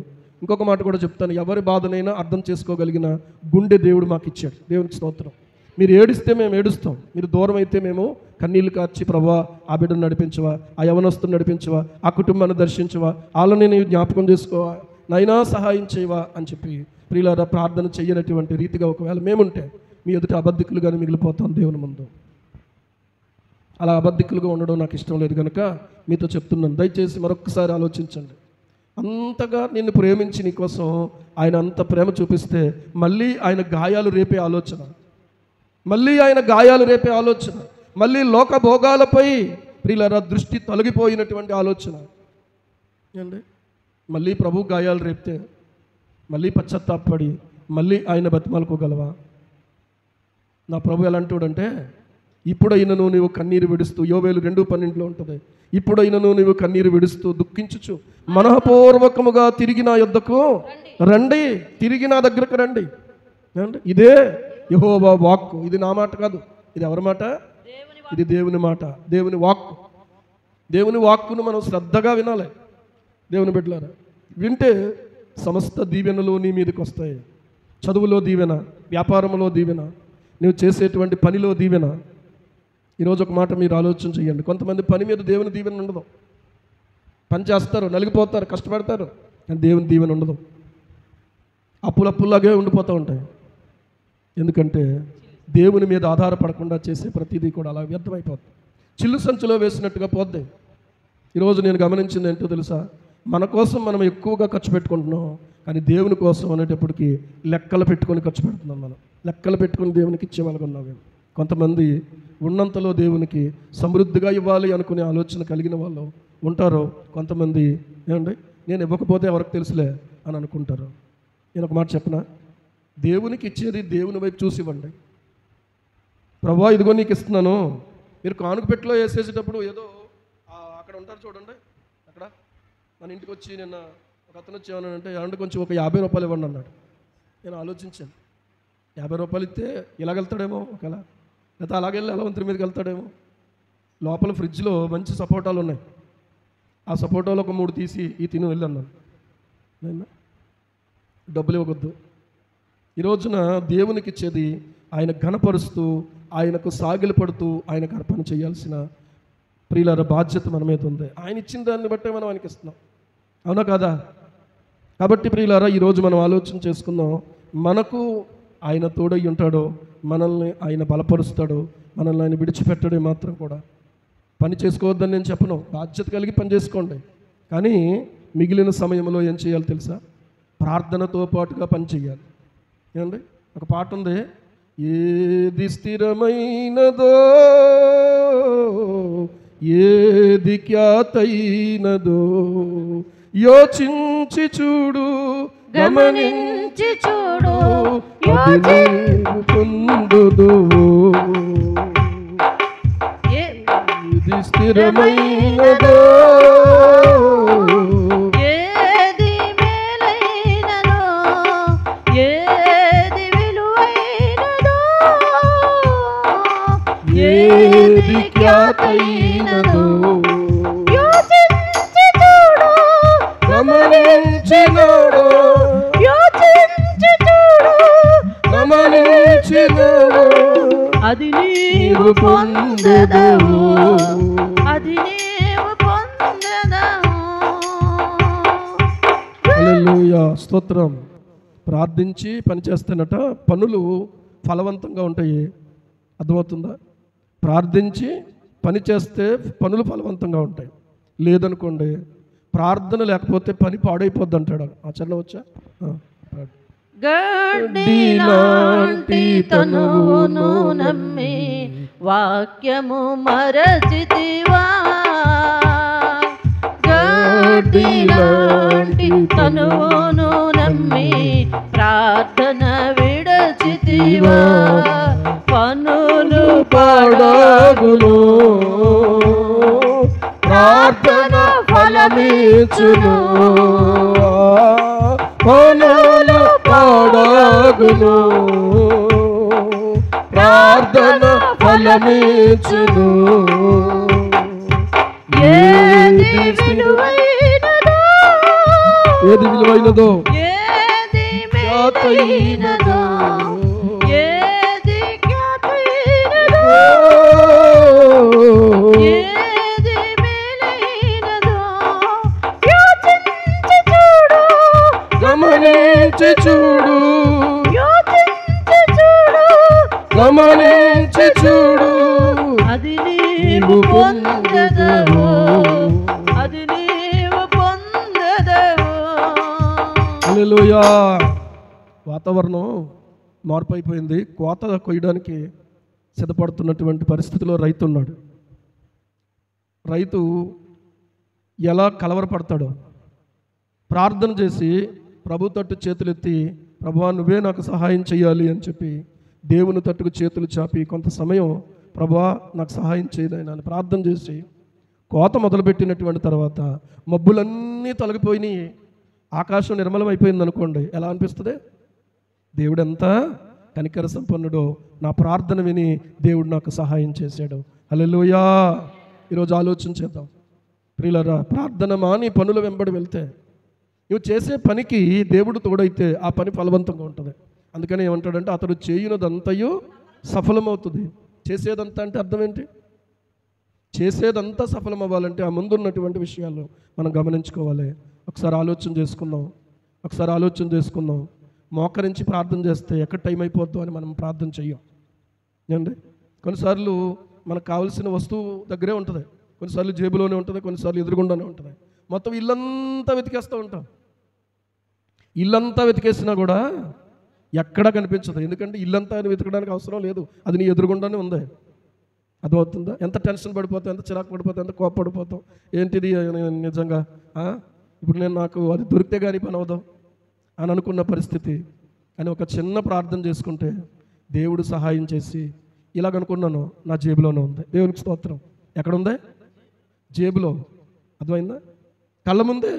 ఇంకొక మాట కూడా చెప్తాను, ఎవరి బాధనైనా అర్థం చేసుకోగలిగిన గుండె దేవుడు మాకు ఇచ్చాడు. దేవునికి స్తోత్రం. మీరు ఏడిస్తే మేము ఏడుస్తాం, మీరు దూరం అయితే మేము కన్నీళ్ళు కార్చి, ప్రభువా ఆ బిడ్డను నడిపించవా, ఆ యవనస్తుని నడిపించవా, ఆ కుటుంబాన్ని దర్శించవా, వాళ్ళని నీవు జ్ఞాపకం చేసుకోవా, నైనా సహాయం చేయవా అని చెప్పి ప్రియులారా ప్రార్థన చేయనటువంటి రీతిగా ఒకవేళ మేముంటే మీ ఎదుట అబద్ధికులుగానే మిగిలిపోతాం దేవుని ముందు. అలా అబద్ధికులుగా ఉండడం నాకు ఇష్టం లేదు కనుక మీతో చెప్తున్నాను. దయచేసి మరొకసారి ఆలోచించండి. అంతగా నిన్ను ప్రేమించి నీకోసం ఆయన అంత ప్రేమ చూపిస్తే మళ్ళీ ఆయన గాయాలు రేపే ఆలోచన, మళ్ళీ ఆయన గాయాలు రేపే ఆలోచన, మళ్ళీ లోక భోగాలపై ప్రియులారా దృష్టి తొలగిపోయినటువంటి ఆలోచన అండి. మళ్ళీ ప్రభు గాయాలు రేపితే మళ్ళీ పశ్చాత్తాపడి మళ్ళీ ఆయన బతిమాలుకోగలవా? నా ప్రభు ఎలాంటోడంటే, ఇప్పుడైనను నీవు కన్నీరు విడుస్తూ, యోవేలు 2:12 ఉంటుంది, ఇప్పుడైనను నీవు కన్నీరు విడుస్తూ దుఃఖించుచు మనఃపూర్వకముగా తిరిగి నా యొద్దకు రండి, తిరిగి నా దగ్గరకు రండి. ఇదే యెహోవా వాక్కు. ఇది నా మాట కాదు, ఇది ఎవరి మాట? ఇది దేవుని మాట, దేవుని వాక్కు. దేవుని వాక్కును మనం శ్రద్ధగా వినాలి. దేవుని బిడ్డలారా, వింటే సమస్త దీవెనలు నీ మీదకి వస్తాయి. చదువులో దీవెన, వ్యాపారంలో దీవెన, నువ్వు చేసేటువంటి పనిలో దీవెన. ఈరోజు ఒక మాట మీరు ఆలోచన చేయండి. కొంతమంది పని మీద దేవుని దీవెన ఉండదు, పని చేస్తారు, నలిగిపోతారు, కష్టపడతారు, కానీ దేవుని దీవెన ఉండదు. అప్పులప్పులాగే ఉండిపోతూ ఉంటాయి. ఎందుకంటే దేవుని మీద ఆధారపడకుండా చేసే ప్రతిదీ కూడా అలా వ్యర్థమైపోతుంది, చిల్లు సంచులో వేసినట్టుగా పోద్ది. ఈరోజు నేను గమనించింది ఏంటో తెలుసా? మన కోసం మనం ఎక్కువగా ఖర్చు పెట్టుకుంటున్నాం, కానీ దేవుని కోసం అనేటప్పటికి లెక్కలు పెట్టుకొని ఖర్చు పెడుతున్నాం. మనం లెక్కలు పెట్టుకొని దేవునికి ఇచ్చేవాళ్ళకున్నాం. కొంతమంది ఉన్నంతలో దేవునికి సమృద్ధిగా ఇవ్వాలి అనుకునే ఆలోచన కలిగిన వాళ్ళు ఉంటారు. కొంతమంది ఏమండి, నేను ఇవ్వకపోతే ఎవరికి తెలుసులే అని అనుకుంటారు. నేను ఒక మాట చెప్పనా, దేవునికి ఇచ్చేది దేవుని వైపు చూసి ఇవ్వండి. ప్రభా ఇదిగో నీకు ఇస్తున్నాను. మీరు కానుక పెట్టిలో వేసేసేటప్పుడు ఏదో అక్కడ ఉంటారు చూడండి, అక్కడ మన ఇంటికి వచ్చి నిన్న ఒక అతను వచ్చి ఏమన్నాడంటే, ఏమంటే కొంచెం ఒక 50 రూపాయలు ఇవ్వండి అన్నాడు. నేను ఆలోచించాను, 50 రూపాయలు ఇస్తే ఇలాగెళ్తాడేమో, ఒకలా లేకపోతే అలాగెళ్ళి అలా వంతరి మీదకి వెళ్తాడేమో. లోపల ఫ్రిడ్జ్లో మంచి సపోటాలు ఉన్నాయి, ఆ సపోటాలు ఒక 3 తీసి ఈ తిను వెళ్ళి అన్నాను. నేను డబ్బులు ఇవ్వకొద్దు. ఈ రోజున దేవునికి ఇచ్చేది ఆయన ఘనపరుస్తూ, ఆయనకు సాగిలి పడుతూ ఆయనకు అర్పణ చేయాల్సిన ప్రియులార బాధ్యత మన మీద ఉంది. ఆయన ఇచ్చిన దాన్ని బట్టే మనం ఆయనకి ఇస్తున్నాం, అవునా కాదా? కాబట్టి ప్రియులారా, ఈరోజు మనం ఆలోచన చేసుకుందాం. మనకు ఆయన తోడై ఉంటాడో, మనల్ని ఆయన బలపరుస్తాడో, మనల్ని ఆయన విడిచిపెట్టడే మాత్రం కూడా. పని చేసుకోవద్దని నేను చెప్పను, బాధ్యత కలిగి పని చేసుకోండి. కానీ మిగిలిన సమయంలో ఏం చేయాలి తెలుసా? ప్రార్థనతో పాటుగా పని చేయాలి. ఏమండి, ఒక పాట ఉంది, ఏది స్థిరమైనదో, ఏది ఖ్యాతైనదో, యోచించి చూడు, గమనించి చూడు, అది నీవు పొందుదువు. ఏది స్థిరమైనదో, ఏది మేలైనదో, ఏది విలువైనదో, ఏది ఖ్యాతైనదో, యోచించి చూడు, గమనించినదో, యోచించి చూడు, గమనించినదో, అది నీవు పొందెదవు, అది నీవు పొందెదవు. హల్లెలూయా, స్తోత్రం. ప్రార్థించి పనిచేస్తున్నట పనులు ఫలవంతంగా ఉంటాయి. అర్థమవుతుందా? ప్రార్థించి పని చేస్తే పనులు ఫలవంతంగా ఉంటాయి. లేదనుకోండి, ప్రార్థన లేకపోతే పని పాడైపోద్ది అంటాడు. ఆచరణ వచ్చా? గడ్డి లాంటి తనువును నమ్మి వాక్యము మరచితివా, గడ్డి లాంటి తనువును నమ్మి ప్రార్థన విడచితివా, పనులు పాడగును, ప్రార్థన ఫలమిచ్చును, పనులు పాడగును, ప్రార్థన ఫలమిచ్చును. ఏది విలువైనదో, ఏది విలువైనదో, ఏది మేలైనదో, ఏది ఖ్యాతైనదో, ఏది మేలైనదో, యోచించి చూడు, గమనించి చూడు, యోచించి చూడు, గమనించి చూడు, అది నీవు పొందెదవు, అది నీవు పొందెదవు. హల్లెలూయా. వాతావరణం మార్పు అయిపోయింది. కోత కొయ్యడానికి సిద్ధపడుతున్నటువంటి పరిస్థితిలో రైతు ఉన్నాడు. రైతు ఎలా కలవరపడతాడో, ప్రార్థన చేసి ప్రభు తట్టు చేతులెత్తి, ప్రభువా నువ్వే నాకు సహాయం చేయాలి అని చెప్పి దేవుని తట్టుకు చేతులు చాపి కొంత సమయం ప్రభువా నాకు సహాయం చేయదైనా అని ప్రార్థన చేసి కోత మొదలుపెట్టినటువంటి తర్వాత మబ్బులన్నీ తొలగిపోయినాయి, ఆకాశం నిర్మలం అయిపోయింది అనుకోండి. ఎలా అనిపిస్తుంది? దేవుడు ఎంత కనికర సంపన్నుడో, నా ప్రార్థన విని దేవుడు నాకు సహాయం చేశాడు. హల్లెలూయా. ఈరోజు ఆలోచన చేద్దాం ప్రియులారా. ప్రార్థన మాని పనుల వెంబడి వెళ్తే, నువ్వు చేసే పనికి దేవుడు తోడైతే ఆ పని ఫలవంతంగా ఉంటుంది. అందుకని ఏమంటాడంటే, అతడు చేయునదంతయు సఫలమవుతుంది. చేసేదంతా అంటే అర్థం ఏంటి? చేసేదంతా సఫలం అవ్వాలంటే ఆ ముందున్నటువంటి విషయాలు మనం గమనించుకోవాలి. ఒకసారి ఆలోచన చేసుకుందాం. మోకరించి ప్రార్థన చేస్తే ఎక్కడ టైం అయిపోద్దు అని మనం ప్రార్థన చెయ్యం అండి. కొన్నిసార్లు మనకు కావాల్సిన వస్తువు దగ్గరే ఉంటుంది, కొన్నిసార్లు జేబులోనే ఉంటుంది, కొన్నిసార్లు ఎదురుగుండానే ఉంటుంది. మొత్తం ఇల్లంతా వెతికేస్తూ ఉంటాం. ఇల్లంతా వెతికేసినా కూడా ఎక్కడా కనిపించదు. ఎందుకంటే ఇల్లంతా వెతకడానికి అవసరం లేదు, అది నీ ఎదురుగుండానే ఉంది. అర్థమవుతుందా? ఎంత టెన్షన్ పడిపోతాం, ఎంత చిరాకు పడిపోతాం, ఎంత కోపపడిపోతాం. ఏంటిది నిజంగా ఇప్పుడు నాకు అది దొరికితే కానీ పని అవదాం అని అనుకున్న పరిస్థితి. అని ఒక చిన్న ప్రార్థన చేసుకుంటే దేవుడు సహాయం చేసి ఇలాగనుకున్నాను, నా జేబులోనే ఉంది. దేవునికి స్తోత్రం. ఎక్కడుంది? జేబులో. అర్థమైందా? కళ్ళ ముందే.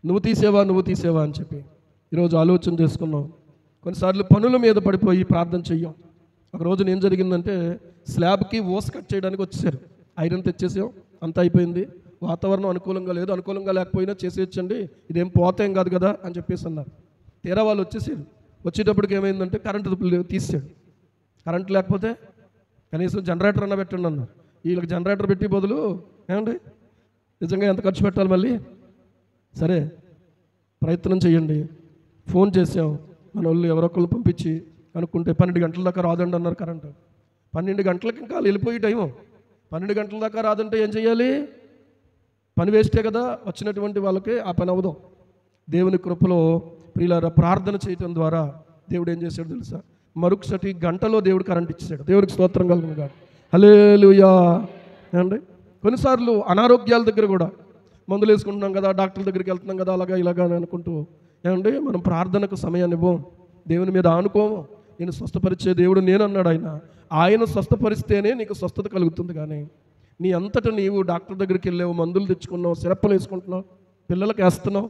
నువ్వు తీసేవా అని చెప్పి ఈరోజు ఆలోచన చేసుకున్నాం. కొన్నిసార్లు పనుల మీద పడిపోయి ప్రార్థన చెయ్యం. ఒక రోజున ఏం జరిగిందంటే, స్లాబ్కి ఓస్ కట్ చేయడానికి వచ్చేసారు. ఐరన్ తెచ్చేసాం, అంతా అయిపోయింది. వాతావరణం అనుకూలంగా లేదు, అనుకూలంగా లేకపోయినా చేసేయచ్చండి, ఇదేం పోతేం కాదు కదా అని చెప్పేసి అన్నారు. తీరా వాళ్ళు వచ్చేసారు. వచ్చేటప్పటికి ఏమైందంటే కరెంటు తీసాడు. కరెంట్ లేకపోతే కనీసం జనరేటర్ అన్న పెట్టండి అన్నారు. వీళ్ళకి జనరేటర్ పెట్టి బదులు ఏమండి నిజంగా ఎంత ఖర్చు పెట్టాలి మళ్ళీ? సరే ప్రయత్నం చేయండి. ఫోన్ చేసాం, మన వాళ్ళు ఎవరొకళ్ళు పంపించి అనుకుంటే 12 గంటల దాకా రాదండి అన్నారు కరెంటు. 12 గంటలకి ఇంకా వెళ్ళిపోయే టైము. 12 గంటల దాకా రాదంటే ఏం చేయాలి? పని వేస్టే కదా. వచ్చినటువంటి వాళ్ళకి ఆ పని అవ్వదు. దేవుని కృపలో ప్రియులారా ప్రార్థన చేయటం ద్వారా దేవుడు ఏం చేశాడు తెలుసా? మరొకసారి గంటలో దేవుడు కరెంట్ ఇచ్చాడు. దేవుడికి స్తోత్రం కలుగును గాక. హల్లెలూయా. ఏమండి కొన్నిసార్లు అనారోగ్యాల దగ్గర కూడా మందులు వేసుకుంటున్నాం కదా, డాక్టర్ దగ్గరికి వెళ్తున్నాం కదా, అలాగా ఇలాగా అని అనుకుంటూ ఏమండి మనం ప్రార్థనకు సమయాన్ని ఇవ్వం, దేవుని మీద ఆనుకోము. నేను స్వస్థపరిచే దేవుడు నేను అన్నాడు ఆయన స్వస్థపరిస్తేనే నీకు స్వస్థత కలుగుతుంది. కానీ నీ అంతటా నీవు డాక్టర్ దగ్గరికి వెళ్ళావు, మందులు తెచ్చుకున్నావు, సిరప్పలు వేసుకుంటున్నావు, పిల్లలకు వేస్తున్నావు,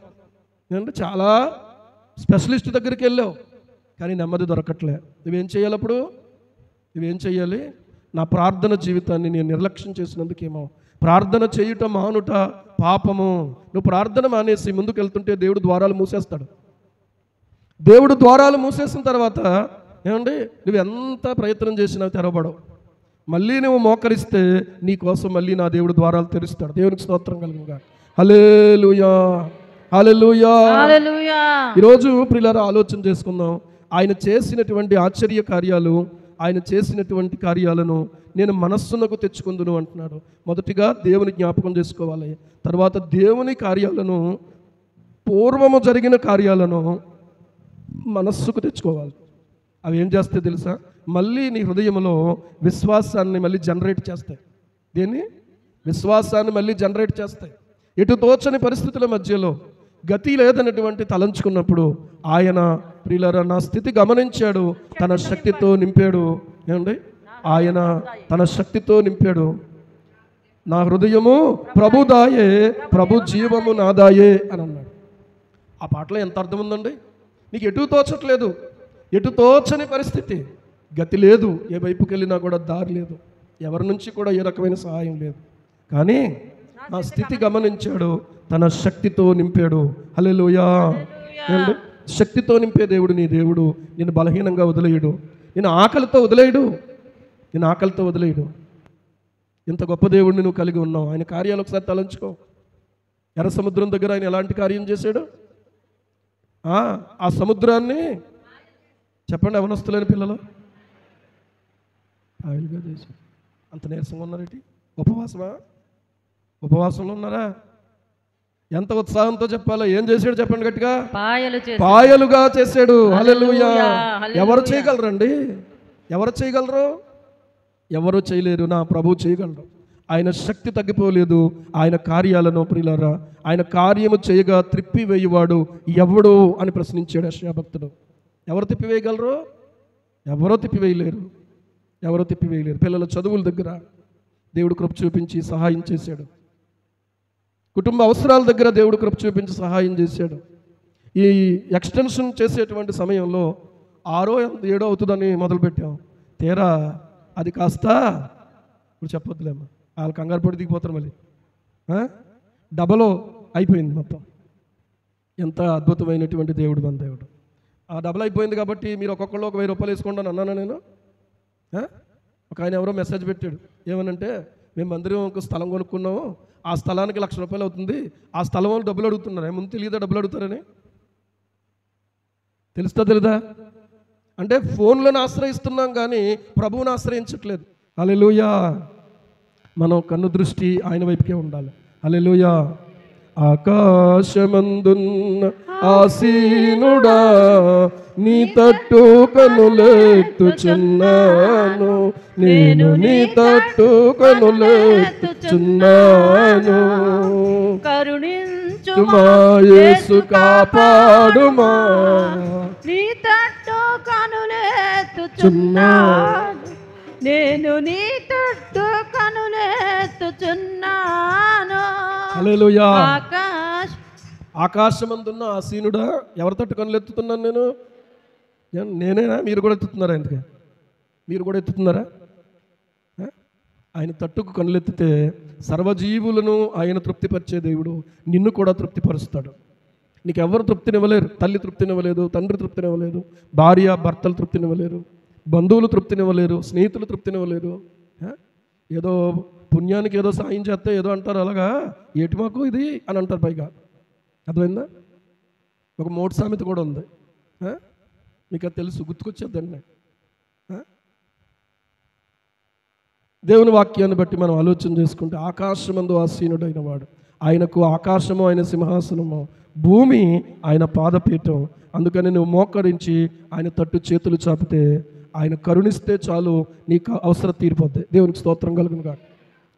అంటే చాలా స్పెషలిస్ట్ దగ్గరికి వెళ్ళావు, కానీ నెమ్మది దొరకట్లే. నువ్వేం చేయాలి? అప్పుడు నువ్వేం చేయాలి? నా ప్రార్థన జీవితాన్ని నేను నిర్లక్ష్యం చేసినందుకేమో. ప్రార్థన చేయుట మానుట పాపము. నువ్వు ప్రార్థన మానేసి ముందుకు వెళ్తుంటే దేవుడు ద్వారాలు మూసేస్తాడు. దేవుడు ద్వారాలు మూసేసిన తర్వాత ఏమండి నువ్వు ఎంత ప్రయత్నం చేసినా తెరవబడవు. మళ్ళీ నువ్వు మోకరిస్తే నీ కోసం మళ్ళీ నా దేవుడు ద్వారాలు తెరుస్తాడు. దేవునికి స్తోత్రం కలుగునుగా. హల్లెలూయా, హల్లెలూయా, హల్లెలూయా. ఈరోజు ప్రియులారా ఆలోచన చేసుకుందాం. ఆయన చేసినటువంటి ఆశ్చర్య కార్యాలు, ఆయన చేసినటువంటి కార్యాలను నేను మనస్సునకు తెచ్చుకుందును అంటున్నాడు. మొదటిగా దేవుని జ్ఞాపకం చేసుకోవాలి. తర్వాత దేవుని కార్యాలను, పూర్వము జరిగిన కార్యాలను మనస్సుకు తెచ్చుకోవాలి. అవి ఏం చేస్తాయి తెలుసా? మళ్ళీ నీ హృదయంలో విశ్వాసాన్ని మళ్ళీ జనరేట్ చేస్తాయి. దేన్ని? విశ్వాసాన్ని మళ్ళీ జనరేట్ చేస్తాయి. ఎటు తోచని పరిస్థితుల మధ్యలో గతి లేదన్నటువంటి తలంచుకున్నప్పుడు ఆయన ప్రియులారా నా స్థితి గమనించాడు, తన శక్తితో నింపాడు. ఏమండి ఆయన తన శక్తితో నింపాడు. నా హృదయము ప్రభుదాయే, ప్రభు జీవము నాదాయే అని అన్నాడు. ఆ పాటలో ఎంత అర్థం ఉందండి? నీకు ఎటు తోచట్లేదు, ఎటు తోచని పరిస్థితి, గతి లేదు, ఏ వైపుకి వెళ్ళినా కూడా దారి లేదు, ఎవరి నుంచి కూడా ఏ రకమైన సహాయం లేదు. కానీ నా స్థితి గమనించాడు, తన శక్తితో నింపాడు. హల్లెలూయా. ఏమండి శక్తితో నింపే దేవుడు నీ దేవుడు. నేను బలహీనంగా వదిలేయడు, నేను ఆకలితో వదిలేయడు, నేను ఆకలితో వదిలేయడు. ఇంత గొప్ప దేవుడిని నువ్వు కలిగి ఉన్నావు. ఆయన కార్యాలు ఒకసారి తలంచుకో. ఎర్ర సముద్రం దగ్గర ఆయన ఎలాంటి కార్యం చేశాడు? ఆ సముద్రాన్ని చెప్పండి, అవనస్తులేని పిల్లలు ఆయిల్గా చేశాడు. అంత నీరసంగా ఉన్నారేంటి? ఉపవాసమా? ఉపవాసంలో ఉన్నారా? ఎంత ఉత్సాహంతో చెప్పాలో. ఏం చేశాడు చెప్పండి గట్టిగా? పాయలుగా చేశాడు. హల్లెలూయా. ఎవరు చేయగలరండి? ఎవరు చేయగలరు? ఎవరు చేయలేరు. నా ప్రభు చేయగలరు. ఆయన శక్తి తగ్గిపోలేదు. ఆయన కార్యాలను ప్రియులారా, ఆయన కార్యము చేయగా త్రిప్పివేయువాడు ఎవడు అని ప్రశ్నించాడు యెషయా భక్తుడు. ఎవరు తిప్పివేయగలరు? ఎవరో తిప్పివేయలేరు, ఎవరో తిప్పివేయలేరు. పిల్లల చదువుల దగ్గర దేవుడు కృప చూపించి సహాయం చేశాడు. కుటుంబ అవసరాల దగ్గర దేవుడు కృప చూపించి సహాయం చేశాడు. ఈ ఎక్స్టెన్షన్ చేసేటువంటి సమయంలో 6 7 అవుతుందని మొదలుపెట్టాం. తీరా అది కాస్త ఇప్పుడు చెప్పొద్దులేమ్మా, వాళ్ళు కంగారు పడి దిగిపోతారు. మళ్ళీ డబలో అయిపోయింది మొత్తం. ఎంత అద్భుతమైనటువంటి దేవుడు మన దేవుడు. ఆ డబల్ అయిపోయింది కాబట్టి మీరు ఒక్కొక్కళ్ళు ఒక 1000 రూపాయలు వేసుకోండి అని అన్నాను నేను. ఒక ఆయన ఎవరో మెసేజ్ పెట్టాడు. ఏమనంటే, మేము మందిరం ఒక స్థలం కొనుక్కున్నాము, ఆ స్థలానికి 1,00,000 రూపాయలు అవుతుంది, ఆ స్థలం వాళ్ళు డబ్బులు అడుగుతున్నారు. ముందు తెలియదా డబ్బులు అడుగుతారని? తెలుస్తా తెలీదా? అంటే ఫోన్లను ఆశ్రయిస్తున్నాం కానీ ప్రభువుని ఆశ్రయించట్లేదు. హల్లెలూయా. మనం కన్ను దృష్టి ఆయన వైపుకే ఉండాలి. హల్లెలూయా. ఆకాశమందున్న ఆసీనుడా నీ తట్టు కనులెత్తుచున్నాను, నేను నీ తట్టు కనులెత్తుచున్నాను. కరుణించుమా యేసు కాపాడుమా, నీ తట్టు కనులెత్తుచున్నాను, నేను నీ తట్టు కనులెత్తుచున్నాను. హల్లెలూయా. ఆకాశ ఆకాశమందున్న ఆసీనుడా, ఎవరి తట్టు కనులెత్తుతున్నాను నేను? నేనేనా? మీరు కూడా ఎత్తుతున్నారా? ఎందుకే మీరు కూడా ఎత్తుతున్నారా? ఆయన తట్టుకు కనులెత్తితే సర్వజీవులను ఆయన తృప్తిపరిచే దేవుడు నిన్ను కూడా తృప్తిపరుస్తాడు. నీకు ఎవరు తృప్తినివ్వలేరు. తల్లి తృప్తినివ్వలేదు, తండ్రి తృప్తినివ్వలేదు, భార్య భర్తలు తృప్తినివ్వలేరు, బంధువులు తృప్తినివ్వలేరు, స్నేహితులు తృప్తినివ్వలేరు. ఏదో పుణ్యానికి ఏదో సాయం చేస్తే ఏదో అంటారు, అలాగా ఏటి మాకు ఇది అని అంటారు. పైగా అర్థమైందా? ఒక మోటు సామెత కూడా ఉంది, మీకు అది తెలుసు, గుర్తుకొచ్చేద్దండి. దేవుని వాక్యాన్ని బట్టి మనం ఆలోచన చేసుకుంటే ఆకాశమందు ఆసీనుడైన వాడు, ఆయనకు ఆకాశము ఆయన సింహాసనము, భూమి ఆయన పాదపీఠం. అందుకని నువ్వు మోకరించి ఆయన తట్టు చేతులు చాపితే, ఆయన కరుణిస్తే చాలు, నీకు అవసరం తీరిపోద్ది. దేవునికి స్తోత్రం కలుగును గాక.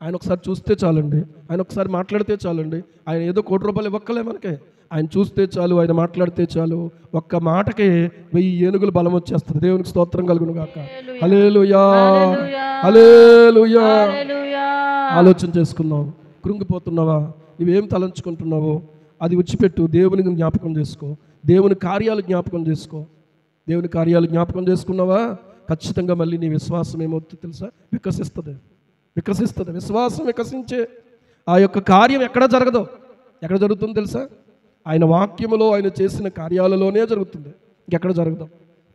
ఆయన ఒకసారి చూస్తే చాలండి, ఆయన ఒకసారి మాట్లాడితే చాలండి. ఆయన ఏదో ₹1 ఇవ్వక్కలే మనకే, ఆయన చూస్తే చాలు, ఆయన మాట్లాడితే చాలు, ఒక్క మాటకే 1000 ఏనుగులు బలం వచ్చేస్తుంది. దేవునికి స్తోత్రం కలుగును గాక. హల్లెలూయా, హల్లెలూయా. ఆలోచన చేసుకుందాం. కృంగిపోతున్నావా? నువ్వేం తలంచుకుంటున్నావో అది విడిచిపెట్టు. దేవుని జ్ఞాపకం చేసుకో, దేవుని కార్యాలు జ్ఞాపకం చేసుకో. దేవుని కార్యాలు జ్ఞాపకం చేసుకున్నావా, ఖచ్చితంగా మళ్ళీ నీ విశ్వాసం ఏమవుతుంది తెలుసా? వికసిస్తుంది. విశ్వాసం వికసించే ఆ యొక్క కార్యం ఎక్కడ జరగదు. ఎక్కడ జరుగుతుంది తెలుసా? ఆయన వాక్యములో ఆయన చేసిన కార్యాలలోనే జరుగుతుంది, ఇంకెక్కడ జరగదు.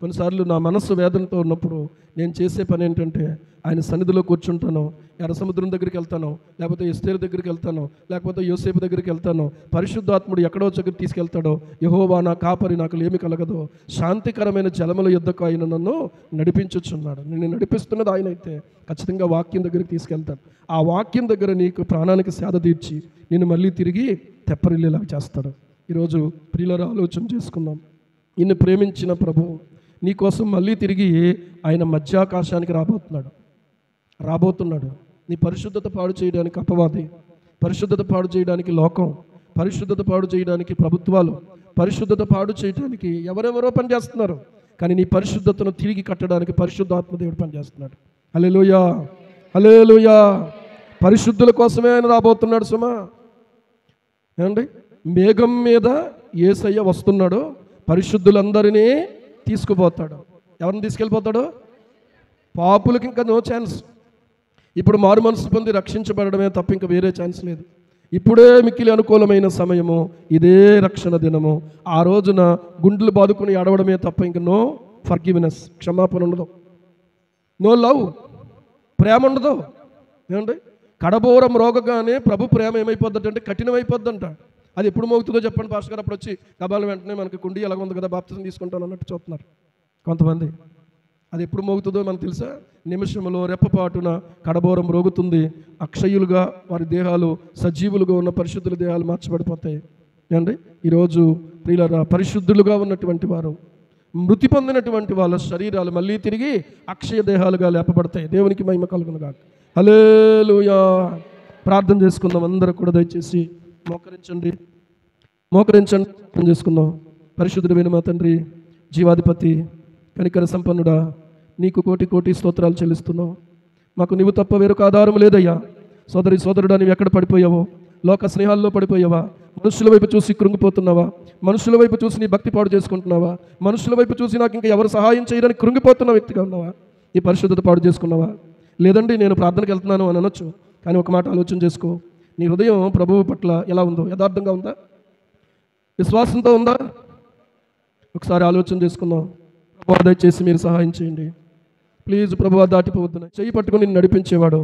కొన్నిసార్లు నా మనస్సు వేదనతో ఉన్నప్పుడు నేను చేసే పని ఏంటంటే, ఆయన సన్నిధిలో కూర్చుంటాను, ఎర్ర సముద్రం దగ్గరికి వెళ్తాను, లేకపోతే ఎస్తేరు దగ్గరికి వెళ్తాను, లేకపోతే యోసేపు దగ్గరికి వెళ్తాను. పరిశుద్ధాత్ముడు ఎక్కడో దగ్గర తీసుకెళ్తాడో, యెహోవా నా కాపరి, నాకు ఏమి కలగదో, శాంతికరమైన జలముల యొద్దకు ఆయన నన్ను నడిపించుచున్నాడు. నేను నడిపిస్తున్నది ఆయన అయితే ఖచ్చితంగా వాక్యం దగ్గరికి తీసుకెళ్తాను. ఆ వాక్యం దగ్గర నీకు ప్రాణానికి సేద తీర్చి నేను మళ్ళీ తిరిగి తెప్పరిల్లేలాగా చేస్తాడు. ఈరోజు ప్రియులారా ఆలోచన చేసుకుందాం. నిన్ను ప్రేమించిన ప్రభువు నీకోసం మళ్ళీ తిరిగి ఆయన మధ్యాకాశానికి రాబోతున్నాడు. నీ పరిశుద్ధత పాడు చేయడానికి అపవాది, పరిశుద్ధత పాడు చేయడానికి లోకం, పరిశుద్ధత పాడు చేయడానికి ప్రభుత్వాలు, పరిశుద్ధత పాడు చేయడానికి ఎవరెవరో పనిచేస్తున్నారు. కానీ నీ పరిశుద్ధతను తిరిగి కట్టడానికి పరిశుద్ధాత్మ దేవుడు పనిచేస్తున్నాడు. హల్లెలూయా, హల్లెలూయా. పరిశుద్ధుల కోసమే ఆయన రాబోతున్నాడు సుమా. ఏమండి? మేఘం మీద యేసయ్య వస్తున్నాడు, పరిశుద్ధులందరినీ తీసుకుపోతాడు. ఎవరిని తీసుకెళ్ళిపోతాడు? పాపులకి ఇంకా నో ఛాన్స్. ఇప్పుడు మారు మనసు పొంది రక్షించబడమే తప్ప ఇంకా వేరే ఛాన్స్ లేదు. ఇప్పుడే మిక్కిలి అనుకూలమైన సమయము, ఇదే రక్షణ దినము. ఆ రోజున గుండెలు బాదుకుని అడవడమే తప్ప ఇంకా నో ఫర్గివ్నెస్, క్షమాపణ ఉండదు, నో లవ్, ప్రేమ ఉండదు. ఏమండి? కడబోరం రోగగానే ప్రభు ప్రేమ ఏమైపోద్దంటే కఠినమైపోద్దంట. అది ఎప్పుడు మోగుతుందో చెప్పండి పాస్టర్ గారు. అప్పుడు వచ్చి గబాలు వెంటనే మనకి కుండి ఎలాగ ఉంది కదా, బాప్తిజం తీసుకుంటాను అన్నట్టు చూస్తున్నారు కొంతమంది. అది ఎప్పుడు మోగుతుందో మనకు తెలుసా? నిమిషంలో రెప్పపాటున కడబోరం రోగుతుంది. అక్షయులుగా వారి దేహాలు సజీవులుగా ఉన్న పరిశుద్ధుల దేహాలు మార్చబడిపోతాయి. ఏమండి? ఈరోజు ప్రియులారా, పరిశుద్ధులుగా ఉన్నటువంటి వారు, మృతి పొందినటువంటి వాళ్ళ శరీరాలు మళ్ళీ తిరిగి అక్షయ దేహాలుగా లేపబడతాయి. దేవునికి మహిమ కలుగును గాక. హల్లెలూయా. ప్రార్థన చేసుకుందాం. అందరూ కూడా దయచేసి మోకరించండి. చేసుకుందాం. పరిశుద్ధుడైన మా తండ్రి, జీవాధిపతి, కనికర సంపన్నుడా, నీకు కోటి కోటి స్తోత్రాలు చెల్లిస్తున్నావు. మాకు నీవు తప్ప వేరొక ఆధారం లేదయ్యా. సోదరుడా, నీవు ఎక్కడ పడిపోయావో? లోక స్నేహాల్లో పడిపోయావా? మనుషుల వైపు చూసి కృంగిపోతున్నావా? మనుషుల వైపు చూసి నీ భక్తి పాడు చేసుకుంటున్నావా? మనుషుల వైపు చూసి నాకు ఇంకా ఎవరు సహాయం చేయడానికి కృంగిపోతున్న వ్యక్తిగా ఉన్నావా? నీ పరిశుద్ధత పాడు చేసుకున్నావా? లేదండి నేను ప్రార్థనకి వెళ్తున్నాను అని అనొచ్చు. కానీ ఒక మాట ఆలోచన చేసుకో. నీ హృదయం ప్రభువు పట్ల ఎలా ఉందో? యథార్థంగా ఉందా? విశ్వాసంతో ఉందా? ఒకసారి ఆలోచన చేసుకుందాం. ప్రభువా, దయచేసి మీరు సహాయం చేయండి ప్లీజ్. ప్రభువా, దాటిపోవద్దున చెయ్యి పట్టుకుని నిన్ను నడిపించేవాడు.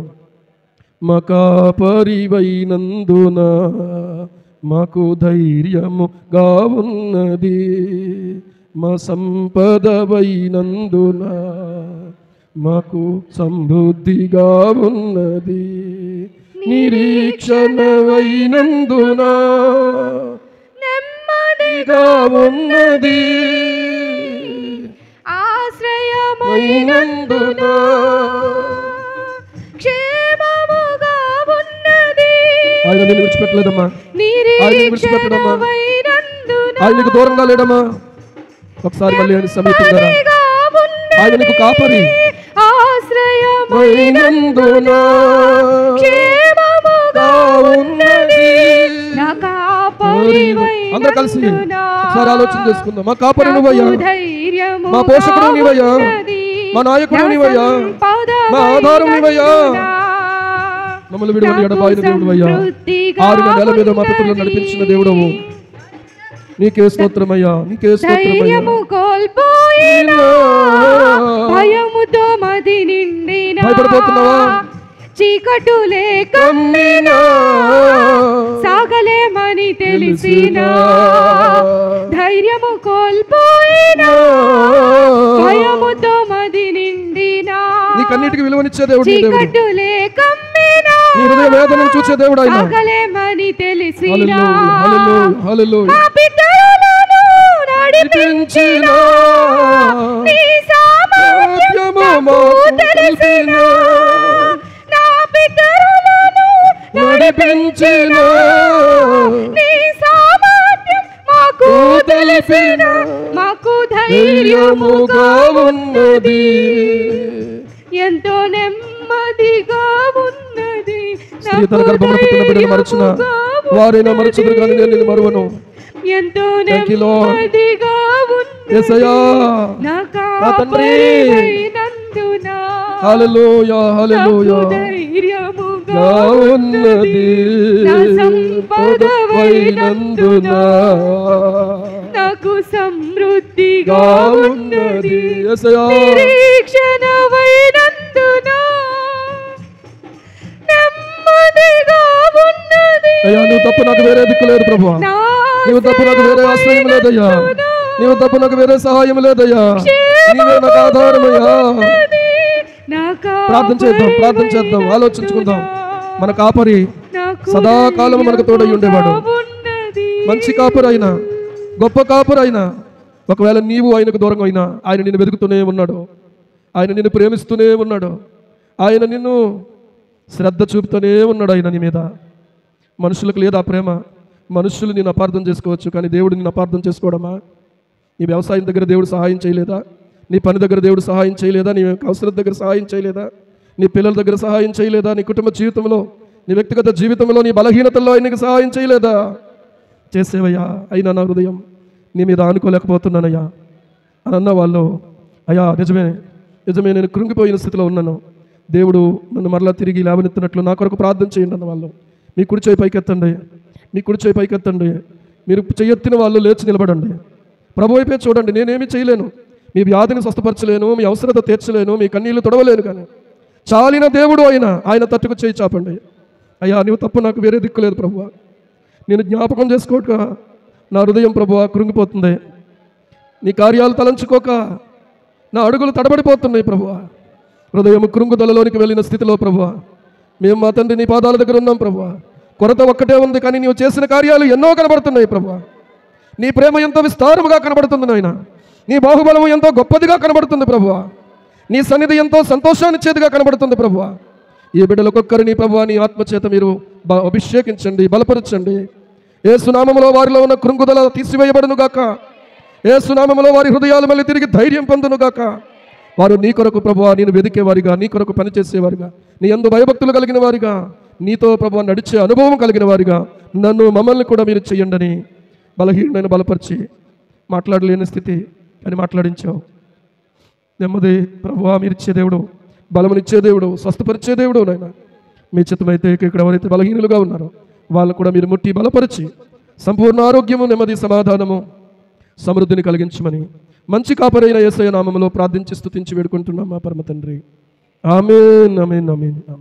మా కాపరివైనందున మాకు ధైర్యముగా ఉన్నది, మా సంపదవైనందున మాకు సమృద్ధిగా ఉన్నది. నిరీక్షణవైనందున నెమ్మదిగా ఉన్నది, ఆశ్రయమైనందున క్షేమముగా ఉన్నది. ఆయన నిన్ను విడిచిపెట్టలేదమ్మా, ఆయన విడిచిపెట్టడమ్మా, ఆయన నీకు దూరంగా లేడమ్మా. ఒకసారి మళ్ళీ ఆయన సమీపంగా ఆయన నీకు కాపరి, ఆశ్రయమైనందున క్షేమముగా ఉన్నది. అందరూ కలిసి ఒకసారి ఆలోచన చేసుకుందాం. మా కాపరి నువ్వయ్యా, మా పోషకుడు నీవయ్యా, మా నాయకుడు నీవయ్యా, మా ఆధారం నీవయ్యా, మమ్మల్ని విడువని ఎడబాయిన దేవుడు అయ్యా, ఆరిన నెల మీద మా పితరులను నడిపించిన దేవుడవు, నీకే స్తోత్రమయ్యా, నీకే స్తోత్రమయ్యా. భయముతో మది నిండిన భయపడిపోతున్నావా? చీకటులే కమ్మినా సాగలేమని తెలిసినా ధైర్యము కోల్పోయినా భయముతో మది నిండినా నీకన్నిటికి విలువనిచ్చే దేవుడు, చీకటులే కమ్మినా నీ హృదయ వేదనను చూసే దేవుడు ఆయన. సాగలేమని తెలిసినా హల్లెలూయా, పితరులను నడిపించినా నీ సామర్థ్యము మాకు తెలిసినా, నడిపించిన నీ సామర్థ్యం మాకు తెలిసిన, మాకు ధైర్యముగా ఉన్నది, ఎంతో నెమ్మదిగా ఉన్నది. స్త్రీ తన గర్భమున పుట్టిన బిడ్డను మరచున వారైనా మరచుదురు కానీ నేను నిన్ను మరువను. ఎంతో నెమ్మదిగా ఉన్నది యేసయ్యా నా తండ్రి. కాపరినందున హల్లెలూయా, హల్లెలూయా, ధైర్యముగా ఉన్నది నా సంపదవైనందున నాకు సమృద్ధిగా ఉన్నది, యేసయ్యా నిరీక్షణవైనందున నెమ్మదిగా ఉన్నది. అయ్యా నువ్వు తప్ప నాకు వేరే దిక్కు లేదు ప్రభువా, నువ్వు తప్ప నాకు వేరే ఆశ్రయం లేదయ్యా, నువ్వు తప్ప నాకు వేరే సహాయం లేదయ్యా, నీవే నాకు ఆధారమయ్యా. ప్రార్థన చేద్దాం, ప్రార్థన చేద్దాం, ఆలోచించుకుందాం. మన కాపరి సదాకాలం మనకు తోడై ఉండేవాడు, మంచి కాపరి అయినా, గొప్ప కాపరి అయినా, ఒకవేళ నీవు ఆయనకు దూరంగా అయినా ఆయన నిన్ను వెతుకుతూనే ఉన్నాడు, ఆయన నిన్ను ప్రేమిస్తూనే ఉన్నాడు, ఆయన నిన్ను శ్రద్ధ చూపుతూనే ఉన్నాడు ఆయన నీ మీద. మనుషులకు లేదా ప్రేమ, మనుషులు నిన్ను అపార్థం చేసుకోవచ్చు కానీ దేవుడు నిన్ను అపార్థం చేసుకోవడమా? నీ వ్యవసాయం దగ్గర దేవుడు సహాయం చేయలేదా? నీ పని దగ్గర దేవుడు సహాయం చేయలేదా? నీ అవసరం దగ్గర సహాయం చేయలేదా? నీ పిల్లల దగ్గర సహాయం చేయలేదా? నీ కుటుంబ జీవితంలో, నీ వ్యక్తిగత జీవితంలో, నీ బలహీనతల్లో ఆయనకి సహాయం చేయలేదా? చేసేవయ్యా, అయినా నా హృదయం నీ మీద ఆనుకోలేకపోతున్నానయ్యా అని అన్న వాళ్ళు, అయ్యా నిజమే నిజమే నేను కృంగిపోయిన స్థితిలో ఉన్నాను, దేవుడు నన్ను మరలా తిరిగి లేవనెత్తినట్లు నా కొరకు ప్రార్థన చేయండి అన్న వాళ్ళు, మీ కుడి చేయి పైకెత్తండి, మీ కుడి చేయి పైకెత్తండి. మీరు చెయ్యెత్తిన వాళ్ళు లేచి నిలబడండి, ప్రభు వైపే చూడండి. నేనేమి చేయలేను, మీ వ్యాధిని స్వస్థపరచలేను, మీ అవసరత తీర్చలేను, మీ కన్నీళ్లు తొడవలేను, కానీ చాలిన దేవుడు ఆయన తట్టుకు చేయి చాపండి. అయ్యా నువ్వు తప్ప నాకు వేరే దిక్కు లేదు ప్రభువా, నేను జ్ఞాపకం చేసుకోక నా హృదయం ప్రభువా కృంగిపోతుంది, నీ కార్యాలు తలంచుకోక నా అడుగులు తడబడిపోతున్నాయి ప్రభువా, హృదయం కృంగుదలలోనికి వెళ్ళిన స్థితిలో ప్రభువా మేము మా తండ్రి నీ పాదాల దగ్గర ఉన్నాం ప్రభువా. కొరత ఒక్కటే ఉంది కానీ నీవు చేసిన కార్యాలు ఎన్నో కనబడుతున్నాయి ప్రభువా. నీ ప్రేమ ఎంతో విస్తారముగా కనబడుతుంది నాయన, నీ బాహుబలము ఎంతో గొప్పదిగా కనబడుతుంది ప్రభువా, నీ సన్నిధి ఎంతో సంతోషాన్నిచ్చేదిగా కనబడుతుంది ప్రభువా. ఈ బిడ్డలకొక్కరిని ప్రభువా నీ ఆత్మచేత మీరు అభిషేకించండి, బలపరచండి. యేసునామములో వారిలో ఉన్న కృంగుదల తీసివేయబడును గాక, యేసునామములో వారి హృదయాలు మళ్ళీ తిరిగి ధైర్యం పొందును గాక. వారు నీ కొరకు ప్రభువా నేను వెదికేవారిగా, నీ కొరకు పనిచేసేవారిగా, నీ యందు భయభక్తులు కలిగిన వారిగా, నీతో ప్రభువా నడిచే అనుభవం కలిగిన వారిగా నన్ను మమ్మల్ని కూడా మీరు చెయ్యండి. బలహీనమైన బలపరిచి మాట్లాడలేని స్థితి అని మాట్లాడించావు. నెమ్మది ప్రభువా మీరిచ్చే దేవుడు, బలమునిచ్చే దేవుడు, స్వస్థపరిచే దేవుడు నాయన. మీ చిత్తమైతే ఇక్కడ ఎవరైతే బలహీనులుగా ఉన్నారో వాళ్ళను కూడా మీరు ముట్టి బలపరిచి సంపూర్ణ ఆరోగ్యము, నెమ్మది, సమాధానము, సమృద్ధిని కలిగించమని మంచి కాపరైన యేసయ్య నామములో ప్రార్థించి స్తుతించి వేడుకుంటున్నాం మా పరమ తండ్రి. ఆమేన్, ఆమేన్, ఆమేన్, ఆమేన్.